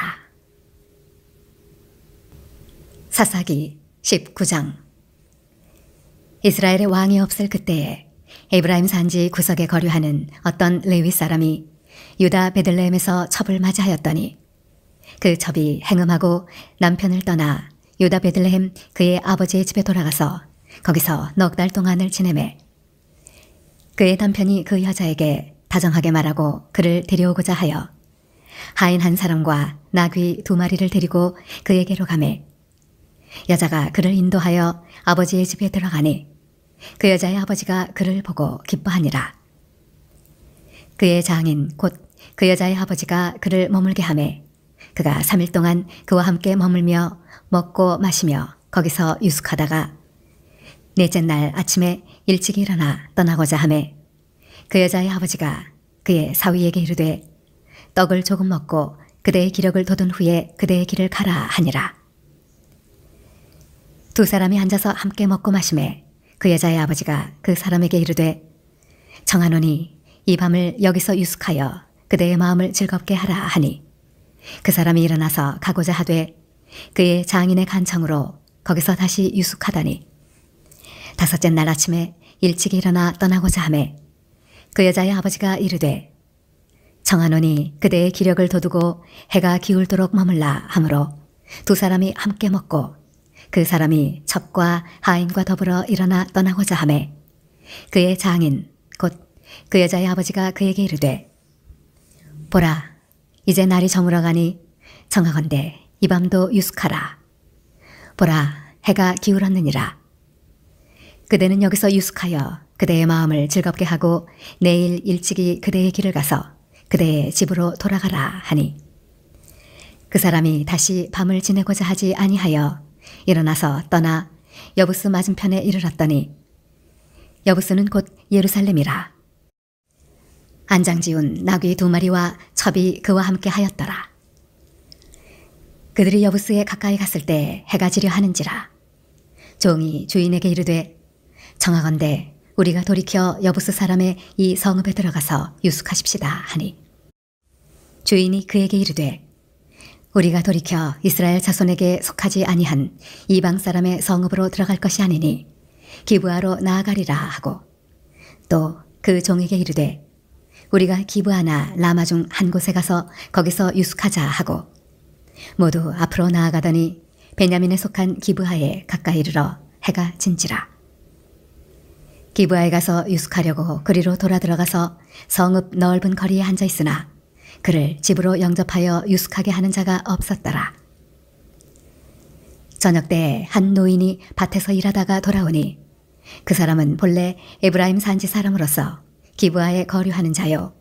사사기 19장. 이스라엘의 왕이 없을 그때에 에브라임 산지 구석에 거류하는 어떤 레위 사람이 유다 베들레헴에서 첩을 맞이하였더니 그 첩이 행음하고 남편을 떠나 유다 베들레헴 그의 아버지의 집에 돌아가서 거기서 넉 달 동안을 지내매 그의 남편이 그 여자에게 다정하게 말하고 그를 데려오고자 하여 하인 한 사람과 나귀 2마리를 데리고 그에게로 가매 여자가 그를 인도하여 아버지의 집에 들어가니 그 여자의 아버지가 그를 보고 기뻐하니라. 그의 장인 곧 그 여자의 아버지가 그를 머물게 하매 그가 3일 동안 그와 함께 머물며 먹고 마시며 거기서 유숙하다가 넷째 날 아침에 일찍 일어나 떠나고자 하매 그 여자의 아버지가 그의 사위에게 이르되 떡을 조금 먹고 그대의 기력을 돋운 후에 그대의 길을 가라 하니라. 2 사람이 앉아서 함께 먹고 마시매 그 여자의 아버지가 그 사람에게 이르되 청하노니 이 밤을 여기서 유숙하여 그대의 마음을 즐겁게 하라 하니 그 사람이 일어나서 가고자 하되 그의 장인의 간청으로 거기서 다시 유숙하다니 5째 날 아침에 일찍 일어나 떠나고자 하매 그 여자의 아버지가 이르되 청하노니 그대의 기력을 돋우고 해가 기울도록 머물라 하므로 2 사람이 함께 먹고 그 사람이 첩과 하인과 더불어 일어나 떠나고자 하매 그의 장인 곧 그 여자의 아버지가 그에게 이르되 보라 이제 날이 저물어 가니 청하건대 이 밤도 유숙하라. 보라 해가 기울었느니라. 그대는 여기서 유숙하여 그대의 마음을 즐겁게 하고 내일 일찍이 그대의 길을 가서 그대의 집으로 돌아가라 하니 그 사람이 다시 밤을 지내고자 하지 아니하여 일어나서 떠나 여부스 맞은편에 이르렀더니 여부스는 곧 예루살렘이라. 안장지운 나귀 2마리와 첩이 그와 함께 하였더라. 그들이 여부스에 가까이 갔을 때 해가 지려 하는지라. 종이 주인에게 이르되 청하건대 우리가 돌이켜 여부스 사람의 이 성읍에 들어가서 유숙하십시다 하니, 주인이 그에게 이르되 우리가 돌이켜 이스라엘 자손에게 속하지 아니한 이방 사람의 성읍으로 들어갈 것이 아니니 기브아로 나아가리라 하고, 또 그 종에게 이르되 우리가 기브아나 라마 중 한 곳에 가서 거기서 유숙하자 하고, 모두 앞으로 나아가더니 베냐민에 속한 기브아에 가까이 이르러 해가 진지라. 기브아에 가서 유숙하려고 그리로 돌아 들어가서 성읍 넓은 거리에 앉아 있으나 그를 집으로 영접하여 유숙하게 하는 자가 없었더라. 저녁 때 한 노인이 밭에서 일하다가 돌아오니, 그 사람은 본래 에브라임 산지 사람으로서 기브아에 거류하는 자요,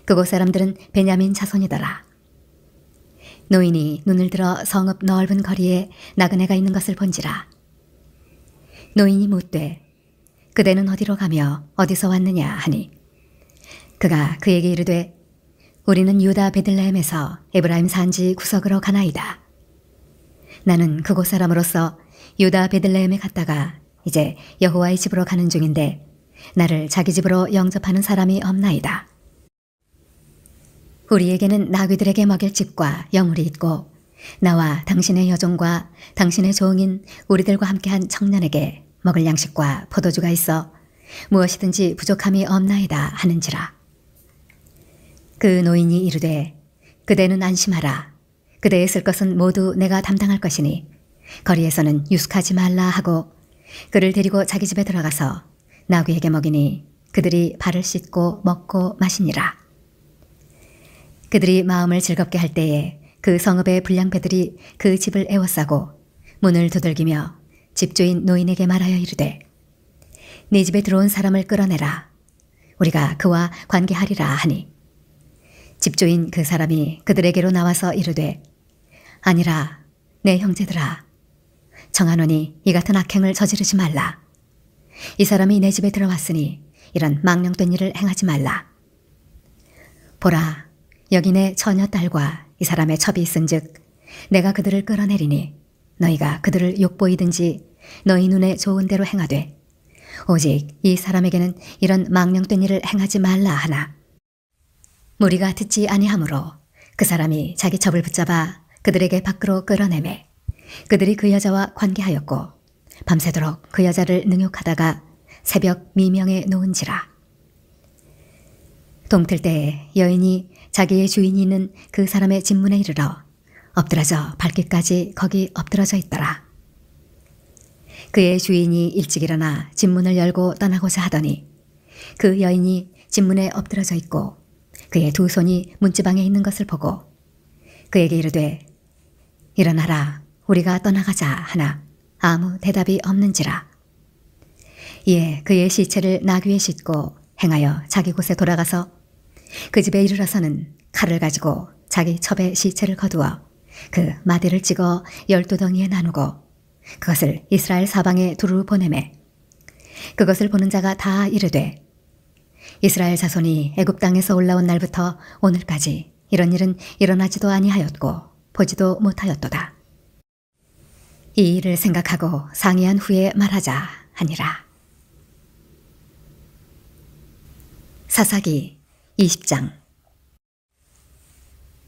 그곳 사람들은 베냐민 자손이더라. 노인이 눈을 들어 성읍 넓은 거리에 나그네가 있는 것을 본지라. 노인이 묻되 그대는 어디로 가며 어디서 왔느냐 하니, 그가 그에게 이르되 우리는 유다 베들레헴에서 에브라임 산지 구석으로 가나이다. 나는 그곳 사람으로서 유다 베들레헴에 갔다가 이제 여호와의 집으로 가는 중인데 나를 자기 집으로 영접하는 사람이 없나이다. 우리에게는 나귀들에게 먹일 집과 여물이 있고 나와 당신의 여종과 당신의 종인 우리들과 함께한 청년에게 먹을 양식과 포도주가 있어 무엇이든지 부족함이 없나이다 하는지라. 그 노인이 이르되 그대는 안심하라. 그대의 쓸 것은 모두 내가 담당할 것이니 거리에서는 유숙하지 말라 하고, 그를 데리고 자기 집에 들어가서 나귀에게 먹이니 그들이 발을 씻고 먹고 마시니라. 그들이 마음을 즐겁게 할 때에 그 성읍의 불량배들이 그 집을 에워싸고 문을 두들기며 집주인 노인에게 말하여 이르되 네 집에 들어온 사람을 끌어내라. 우리가 그와 관계하리라 하니, 집주인 그 사람이 그들에게로 나와서 이르되 아니라 내 형제들아, 청하노니 이 같은 악행을 저지르지 말라. 이 사람이 내 집에 들어왔으니 이런 망령된 일을 행하지 말라. 보라, 여기 내 처녀 딸과 이 사람의 첩이 있은즉 내가 그들을 끌어내리니 너희가 그들을 욕보이든지 너희 눈에 좋은 대로 행하되 오직 이 사람에게는 이런 망령된 일을 행하지 말라 하나, 무리가 듣지 아니하므로 그 사람이 자기 첩을 붙잡아 그들에게 밖으로 끌어내매 그들이 그 여자와 관계하였고 밤새도록 그 여자를 능욕하다가 새벽 미명에 놓은지라. 동틀 때에 여인이 자기의 주인이 있는 그 사람의 집문에 이르러 엎드러져 밟기까지 거기 엎드러져 있더라. 그의 주인이 일찍 일어나 집문을 열고 떠나고자 하더니 그 여인이 집문에 엎드러져 있고 그의 두 손이 문지방에 있는 것을 보고 그에게 이르되 일어나라, 우리가 떠나가자 하나 아무 대답이 없는지라. 이에 그의 시체를 나귀에 싣고 행하여 자기 곳에 돌아가서 그 집에 이르러서는 칼을 가지고 자기 첩의 시체를 거두어 그 마디를 찍어 12덩이에 나누고 그것을 이스라엘 사방에 두루 보내매, 그것을 보는 자가 다 이르되 이스라엘 자손이 애굽 땅에서 올라온 날부터 오늘까지 이런 일은 일어나지도 아니하였고 보지도 못하였도다. 이 일을 생각하고 상의한 후에 말하자 하니라. 사사기 20장.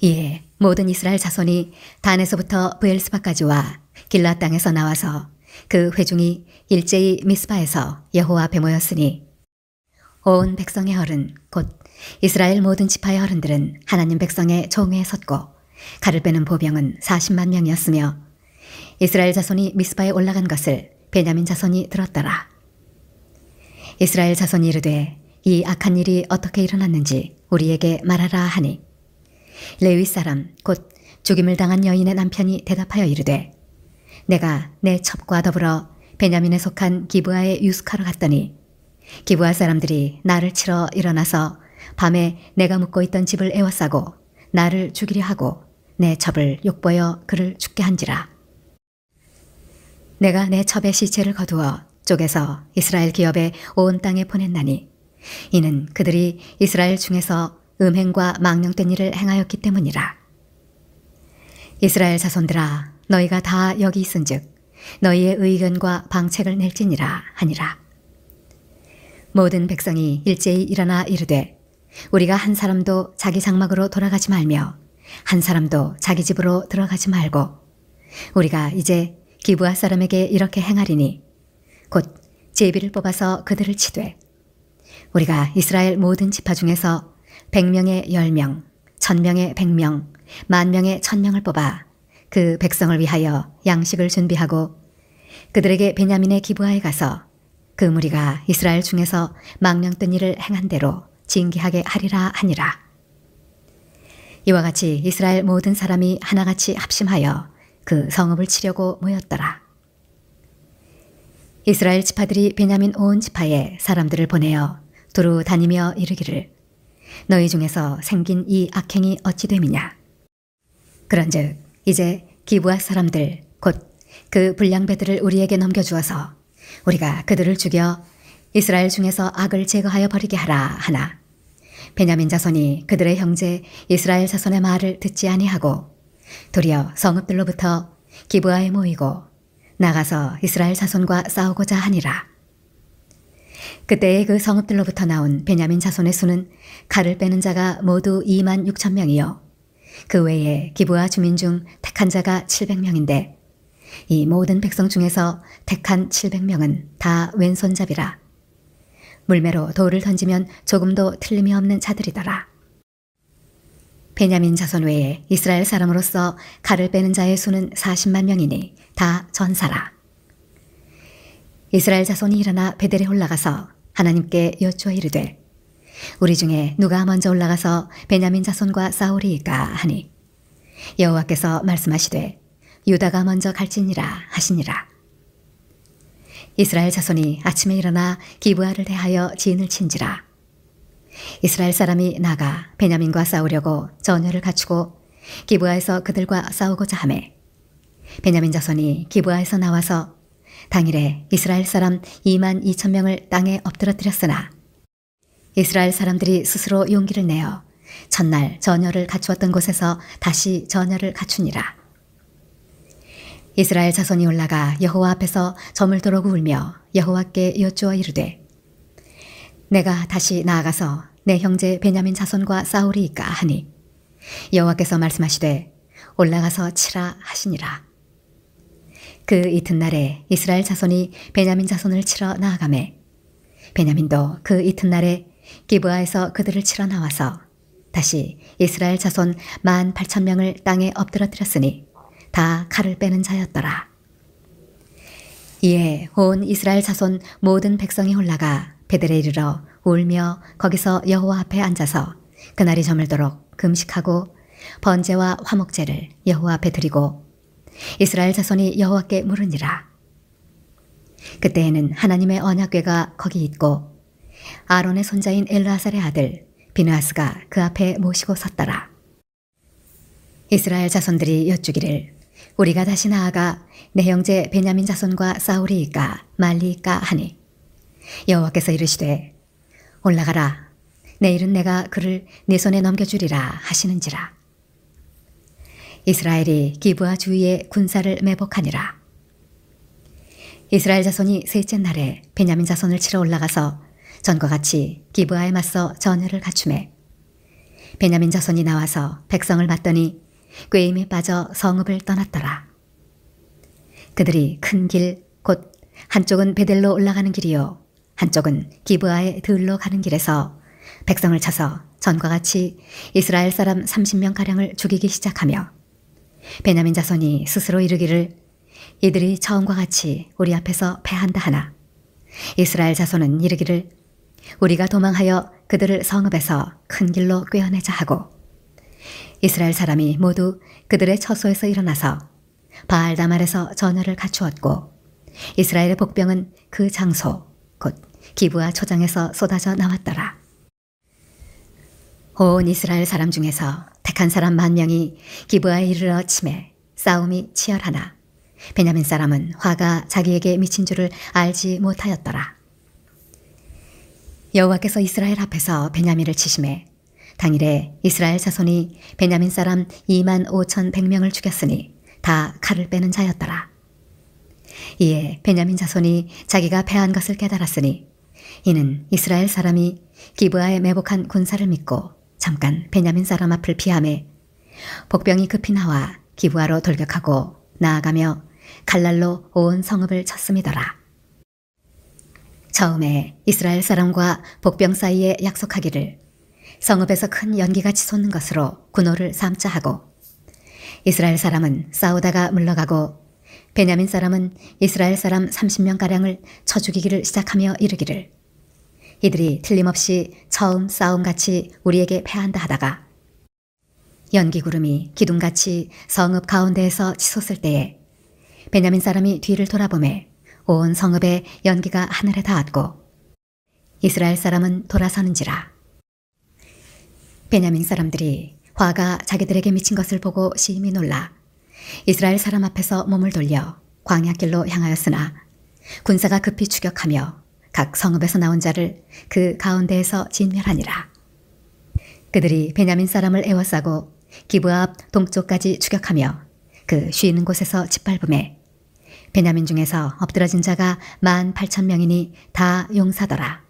이에 모든 이스라엘 자손이 단에서부터 브엘스바까지와 길라 땅에서 나와서 그 회중이 일제히 미스바에서 여호와 앞에 모였으니, 온 백성의 어른 곧 이스라엘 모든 지파의 어른들은 하나님 백성의 총회에 섰고 칼을 빼는 보병은 40만 명이었으며, 이스라엘 자손이 미스바에 올라간 것을 베냐민 자손이 들었더라. 이스라엘 자손이 이르되 이 악한 일이 어떻게 일어났는지 우리에게 말하라 하니, 레위 사람 곧 죽임을 당한 여인의 남편이 대답하여 이르되 내가 내 첩과 더불어 베냐민에 속한 기브아에 유숙하러 갔더니 기브아 사람들이 나를 치러 일어나서 밤에 내가 묵고 있던 집을 에워싸고 나를 죽이려 하고 내 첩을 욕보여 그를 죽게 한지라. 내가 내 첩의 시체를 거두어 쪼개서 이스라엘 기업에 온 땅에 보냈나니 이는 그들이 이스라엘 중에서 음행과 망령된 일을 행하였기 때문이라. 이스라엘 자손들아 너희가 다 여기 있은즉 너희의 의견과 방책을 낼지니라 하니라. 모든 백성이 일제히 일어나 이르되 우리가 한 사람도 자기 장막으로 돌아가지 말며 한 사람도 자기 집으로 들어가지 말고 우리가 이제 기브아 사람에게 이렇게 행하리니 곧 제비를 뽑아서 그들을 치되 우리가 이스라엘 모든 지파 중에서 100명의 10명, 1000명의 100명, 10,000명의 1000명을 뽑아 그 백성을 위하여 양식을 준비하고 그들에게 베냐민의 기브아에 가서 그 무리가 이스라엘 중에서 망령 뜬 일을 행한 대로 징계하게 하리라 하니라. 이와 같이 이스라엘 모든 사람이 하나같이 합심하여 그 성읍을 치려고 모였더라. 이스라엘 지파들이 베냐민 온 지파에 사람들을 보내어 두루 다니며 이르기를 너희 중에서 생긴 이 악행이 어찌 됨이냐. 그런즉 이제 기브아 사람들 곧 그 불량배들을 우리에게 넘겨주어서 우리가 그들을 죽여 이스라엘 중에서 악을 제거하여 버리게 하라 하나 베냐민 자손이 그들의 형제 이스라엘 자손의 말을 듣지 아니하고 도리어 성읍들로부터 기브아에 모이고 나가서 이스라엘 자손과 싸우고자 하니라. 그때의 그 성읍들로부터 나온 베냐민 자손의 수는 칼을 빼는 자가 모두 26,000명이요 그 외에 기브아 주민 중 택한 자가 700명인데 이 모든 백성 중에서 택한 700명은 다 왼손잡이라. 물매로 돌을 던지면 조금도 틀림이 없는 자들이더라. 베냐민 자손 외에 이스라엘 사람으로서 칼을 빼는 자의 수는 40만 명이니 다 전사라. 이스라엘 자손이 일어나 베델에 올라가서 하나님께 여쭈어 이르되 우리 중에 누가 먼저 올라가서 베냐민 자손과 싸우리이까 하니 여호와께서 말씀하시되 유다가 먼저 갈지니라 하시니라. 이스라엘 자손이 아침에 일어나 기브아를 대하여 진을 친지라. 이스라엘 사람이 나가 베냐민과 싸우려고 전열을 갖추고 기브아에서 그들과 싸우고자 하매 베냐민 자손이 기브아에서 나와서 당일에 이스라엘 사람 22,000명을 땅에 엎드러뜨렸으나 이스라엘 사람들이 스스로 용기를 내어 첫날 전열을 갖추었던 곳에서 다시 전열을 갖추니라. 이스라엘 자손이 올라가 여호와 앞에서 저물도록 울며 여호와께 여쭈어 이르되 내가 다시 나아가서 내 형제 베냐민 자손과 싸우리이까 하니 여호와께서 말씀하시되 올라가서 치라 하시니라. 그 이튿날에 이스라엘 자손이 베냐민 자손을 치러 나아가매 베냐민도 그 이튿날에 기브아에서 그들을 치러 나와서 다시 이스라엘 자손 18,000명을 땅에 엎드러뜨렸으니 다 칼을 빼는 자였더라. 이에 온 이스라엘 자손 모든 백성이 올라가 베델에 이르러 울며 거기서 여호와 앞에 앉아서 그날이 저물도록 금식하고 번제와 화목제를 여호와 앞에 드리고 이스라엘 자손이 여호와께 물으니라. 그때에는 하나님의 언약궤가 거기 있고 아론의 손자인 엘르아살의 아들 비느하스가 그 앞에 모시고 섰더라. 이스라엘 자손들이 여쭈기를 우리가 다시 나아가 내 형제 베냐민 자손과 싸우리이까 말리이까 하니 여호와께서 이르시되 올라가라. 내일은 내가 그를 네 손에 넘겨주리라 하시는지라. 이스라엘이 기브아 주위에 군사를 매복하니라. 이스라엘 자손이 셋째 날에 베냐민 자손을 치러 올라가서 전과 같이 기브아에 맞서 전열을 갖추매 베냐민 자손이 나와서 백성을 맞더니 꾀임에 빠져 성읍을 떠났더라. 그들이 큰 길 곧 한쪽은 베델로 올라가는 길이요 한쪽은 기브아의 들로 가는 길에서 백성을 쳐서 전과 같이 이스라엘 사람 30명가량을 죽이기 시작하며 베냐민 자손이 스스로 이르기를 이들이 처음과 같이 우리 앞에서 패한다 하나 이스라엘 자손은 이르기를 우리가 도망하여 그들을 성읍에서 큰 길로 꿰어내자 하고 이스라엘 사람이 모두 그들의 처소에서 일어나서 바알다말에서 전열을 갖추었고 이스라엘의 복병은 그 장소 곧 기브아 초장에서 쏟아져 나왔더라. 온 이스라엘 사람 중에서 택한 사람 10,000명이 기브아에 이르러 치매 싸움이 치열하나 베냐민 사람은 화가 자기에게 미친 줄을 알지 못하였더라. 여호와께서 이스라엘 앞에서 베냐민을 치심해 당일에 이스라엘 자손이 베냐민 사람 25,100명을 죽였으니 다 칼을 빼는 자였더라. 이에 베냐민 자손이 자기가 패한 것을 깨달았으니 이는 이스라엘 사람이 기브아에 매복한 군사를 믿고 잠깐 베냐민 사람 앞을 피하매 복병이 급히 나와 기브아로 돌격하고 나아가며 칼날로 온 성읍을 쳤음이더라. 처음에 이스라엘 사람과 복병 사이에 약속하기를 성읍에서 큰 연기가 치솟는 것으로 군호를 삼자 하고 이스라엘 사람은 싸우다가 물러가고 베냐민 사람은 이스라엘 사람 30명가량을 쳐 죽이기를 시작하며 이르기를 이들이 틀림없이 처음 싸움같이 우리에게 패한다 하다가 연기구름이 기둥같이 성읍 가운데에서 치솟을 때에 베냐민 사람이 뒤를 돌아보매 온 성읍에 연기가 하늘에 닿았고 이스라엘 사람은 돌아서는지라. 베냐민 사람들이 화가 자기들에게 미친 것을 보고 심히 놀라 이스라엘 사람 앞에서 몸을 돌려 광야길로 향하였으나 군사가 급히 추격하며 각 성읍에서 나온 자를 그 가운데에서 진멸하니라. 그들이 베냐민 사람을 에워싸고 기브아 앞 동쪽까지 추격하며 그 쉬는 곳에서 짓밟음에 베냐민 중에서 엎드러진 자가 18,000명이니 다 용사더라.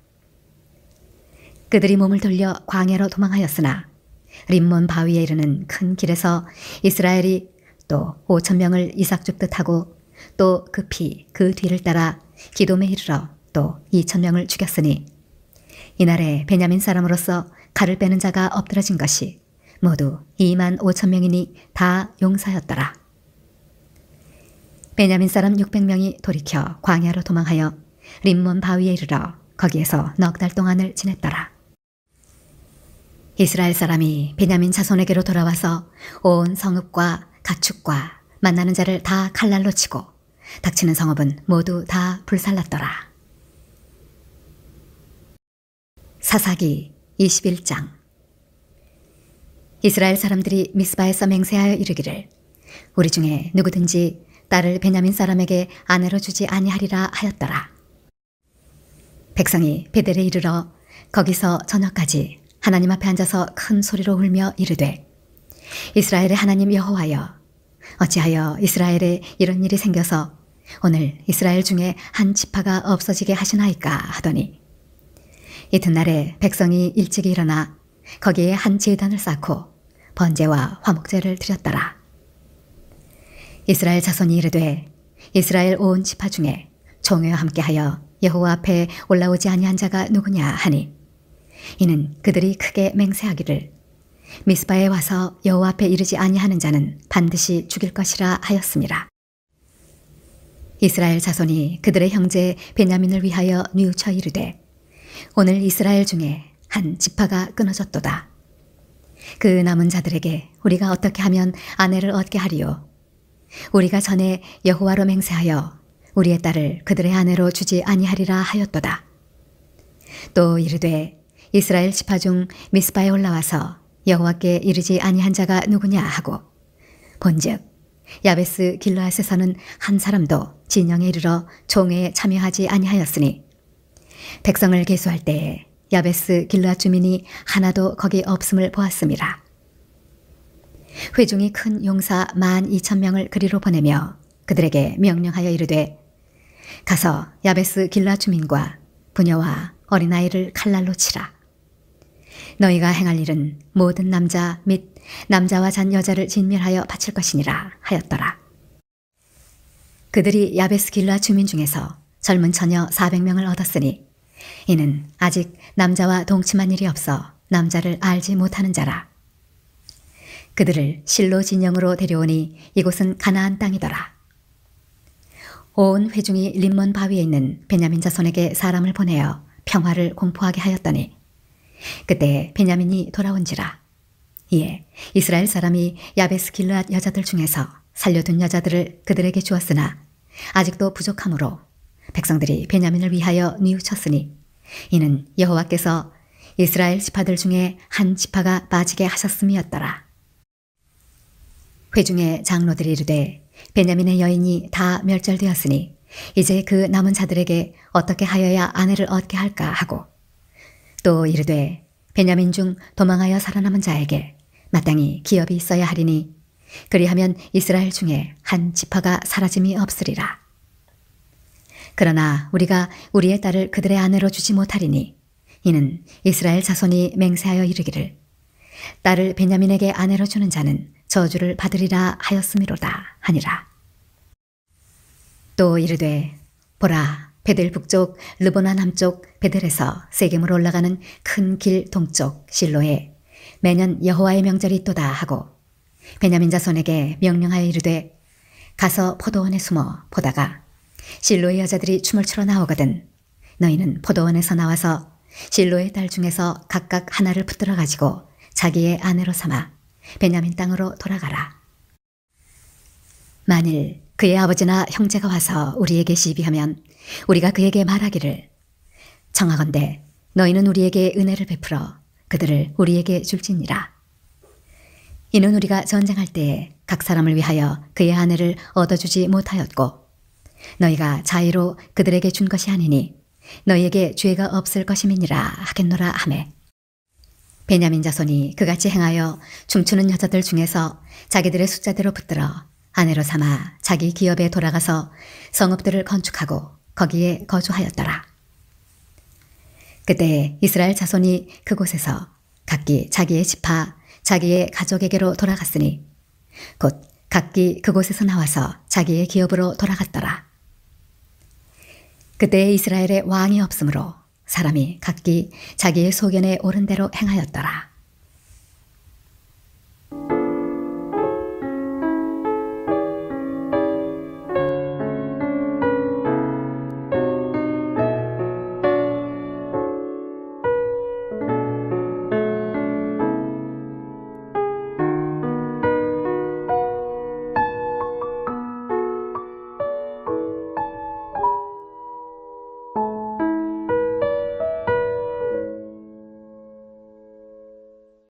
그들이 몸을 돌려 광야로 도망하였으나 림몬 바위에 이르는 큰 길에서 이스라엘이 또 5,000명을 이삭 줍듯 하고 또 급히 그 뒤를 따라 기돔에 이르러 또 2,000명을 죽였으니 이날에 베냐민 사람으로서 칼을 빼는 자가 엎드러진 것이 모두 25,000명이니 다 용사였더라. 베냐민 사람 600명이 돌이켜 광야로 도망하여 림몬 바위에 이르러 거기에서 넉 달 동안을 지냈더라. 이스라엘 사람이 베냐민 자손에게로 돌아와서 온 성읍과 가축과 만나는 자를 다 칼날로 치고 닥치는 성읍은 모두 다 불살랐더라. 사사기 21장. 이스라엘 사람들이 미스바에서 맹세하여 이르기를 우리 중에 누구든지 딸을 베냐민 사람에게 아내로 주지 아니하리라 하였더라. 백성이 베델에 이르러 거기서 저녁까지 하나님 앞에 앉아서 큰 소리로 울며 이르되 이스라엘의 하나님 여호와여 어찌하여 이스라엘에 이런 일이 생겨서 오늘 이스라엘 중에 한 지파가 없어지게 하시나이까 하더니 이튿날에 백성이 일찍 일어나 거기에 한 제단을 쌓고 번제와 화목제를 드렸더라. 이스라엘 자손이 이르되 이스라엘 온 지파 중에 종회와 함께하여 여호와 앞에 올라오지 아니한 자가 누구냐 하니 이는 그들이 크게 맹세하기를 미스바에 와서 여호와 앞에 이르지 아니하는 자는 반드시 죽일 것이라 하였습니다. 이스라엘 자손이 그들의 형제 베냐민을 위하여 뉘우쳐 이르되 오늘 이스라엘 중에 한 지파가 끊어졌도다. 그 남은 자들에게 우리가 어떻게 하면 아내를 얻게 하리요? 우리가 전에 여호와로 맹세하여 우리의 딸을 그들의 아내로 주지 아니하리라 하였도다. 또 이르되 이스라엘 지파 중 미스바에 올라와서 여호와께 이르지 아니한 자가 누구냐 하고 본즉 야베스 길르앗에서는 한 사람도 진영에 이르러 종회에 참여하지 아니하였으니 백성을 계수할 때에 야베스 길르앗 주민이 하나도 거기 없음을 보았음이라. 회중이 큰 용사 12,000명을 그리로 보내며 그들에게 명령하여 이르되 가서 야베스 길르앗 주민과 부녀와 어린아이를 칼날로 치라. 너희가 행할 일은 모든 남자 및 남자와 잔 여자를 진멸하여 바칠 것이니라 하였더라. 그들이 야베스 길르앗 주민 중에서 젊은 처녀 400명을 얻었으니 이는 아직 남자와 동침한 일이 없어 남자를 알지 못하는 자라. 그들을 실로 진영으로 데려오니 이곳은 가나안 땅이더라. 온 회중이 림몬 바위에 있는 베냐민 자손에게 사람을 보내어 평화를 공포하게 하였더니 그때 베냐민이 돌아온지라. 이에 이스라엘 사람이 야베스 길르앗 여자들 중에서 살려둔 여자들을 그들에게 주었으나 아직도 부족하므로 백성들이 베냐민을 위하여 뉘우쳤으니 이는 여호와께서 이스라엘 지파들 중에 한 지파가 빠지게 하셨음이었더라. 회중의 장로들이 이르되 베냐민의 여인이 다 멸절되었으니 이제 그 남은 자들에게 어떻게 하여야 아내를 얻게 할까 하고 또 이르되 베냐민 중 도망하여 살아남은 자에게 마땅히 기업이 있어야 하리니 그리하면 이스라엘 중에 한 지파가 사라짐이 없으리라. 그러나 우리가 우리의 딸을 그들의 아내로 주지 못하리니 이는 이스라엘 자손이 맹세하여 이르기를 딸을 베냐민에게 아내로 주는 자는 저주를 받으리라 하였음이로다 하니라. 또 이르되 보라, 베델 북쪽 르보나 남쪽 베델에서 세겜으로 올라가는 큰 길 동쪽 실로에 매년 여호와의 명절이 있도다 하고 베냐민 자손에게 명령하여 이르되 가서 포도원에 숨어 보다가 실로의 여자들이 춤을 추러 나오거든 너희는 포도원에서 나와서 실로의 딸 중에서 각각 하나를 붙들어 가지고 자기의 아내로 삼아 베냐민 땅으로 돌아가라. 만일 그의 아버지나 형제가 와서 우리에게 시비하면 우리가 그에게 말하기를 청하건대 너희는 우리에게 은혜를 베풀어 그들을 우리에게 줄지니라. 이는 우리가 전쟁할 때에 각 사람을 위하여 그의 아내를 얻어주지 못하였고 너희가 자의로 그들에게 준 것이 아니니 너희에게 죄가 없을 것임이니라 하겠노라 하매 베냐민 자손이 그같이 행하여 춤추는 여자들 중에서 자기들의 숫자대로 붙들어 아내로 삼아 자기 기업에 돌아가서 성읍들을 건축하고 거기에 거주하였더라. 그때 이스라엘 자손이 그곳에서 각기 자기의 지파 자기의 가족에게로 돌아갔으니 곧 각기 그곳에서 나와서 자기의 기업으로 돌아갔더라. 그때 이스라엘에 왕이 없으므로 사람이 각기 자기의 소견에 옳은 대로 행하였더라.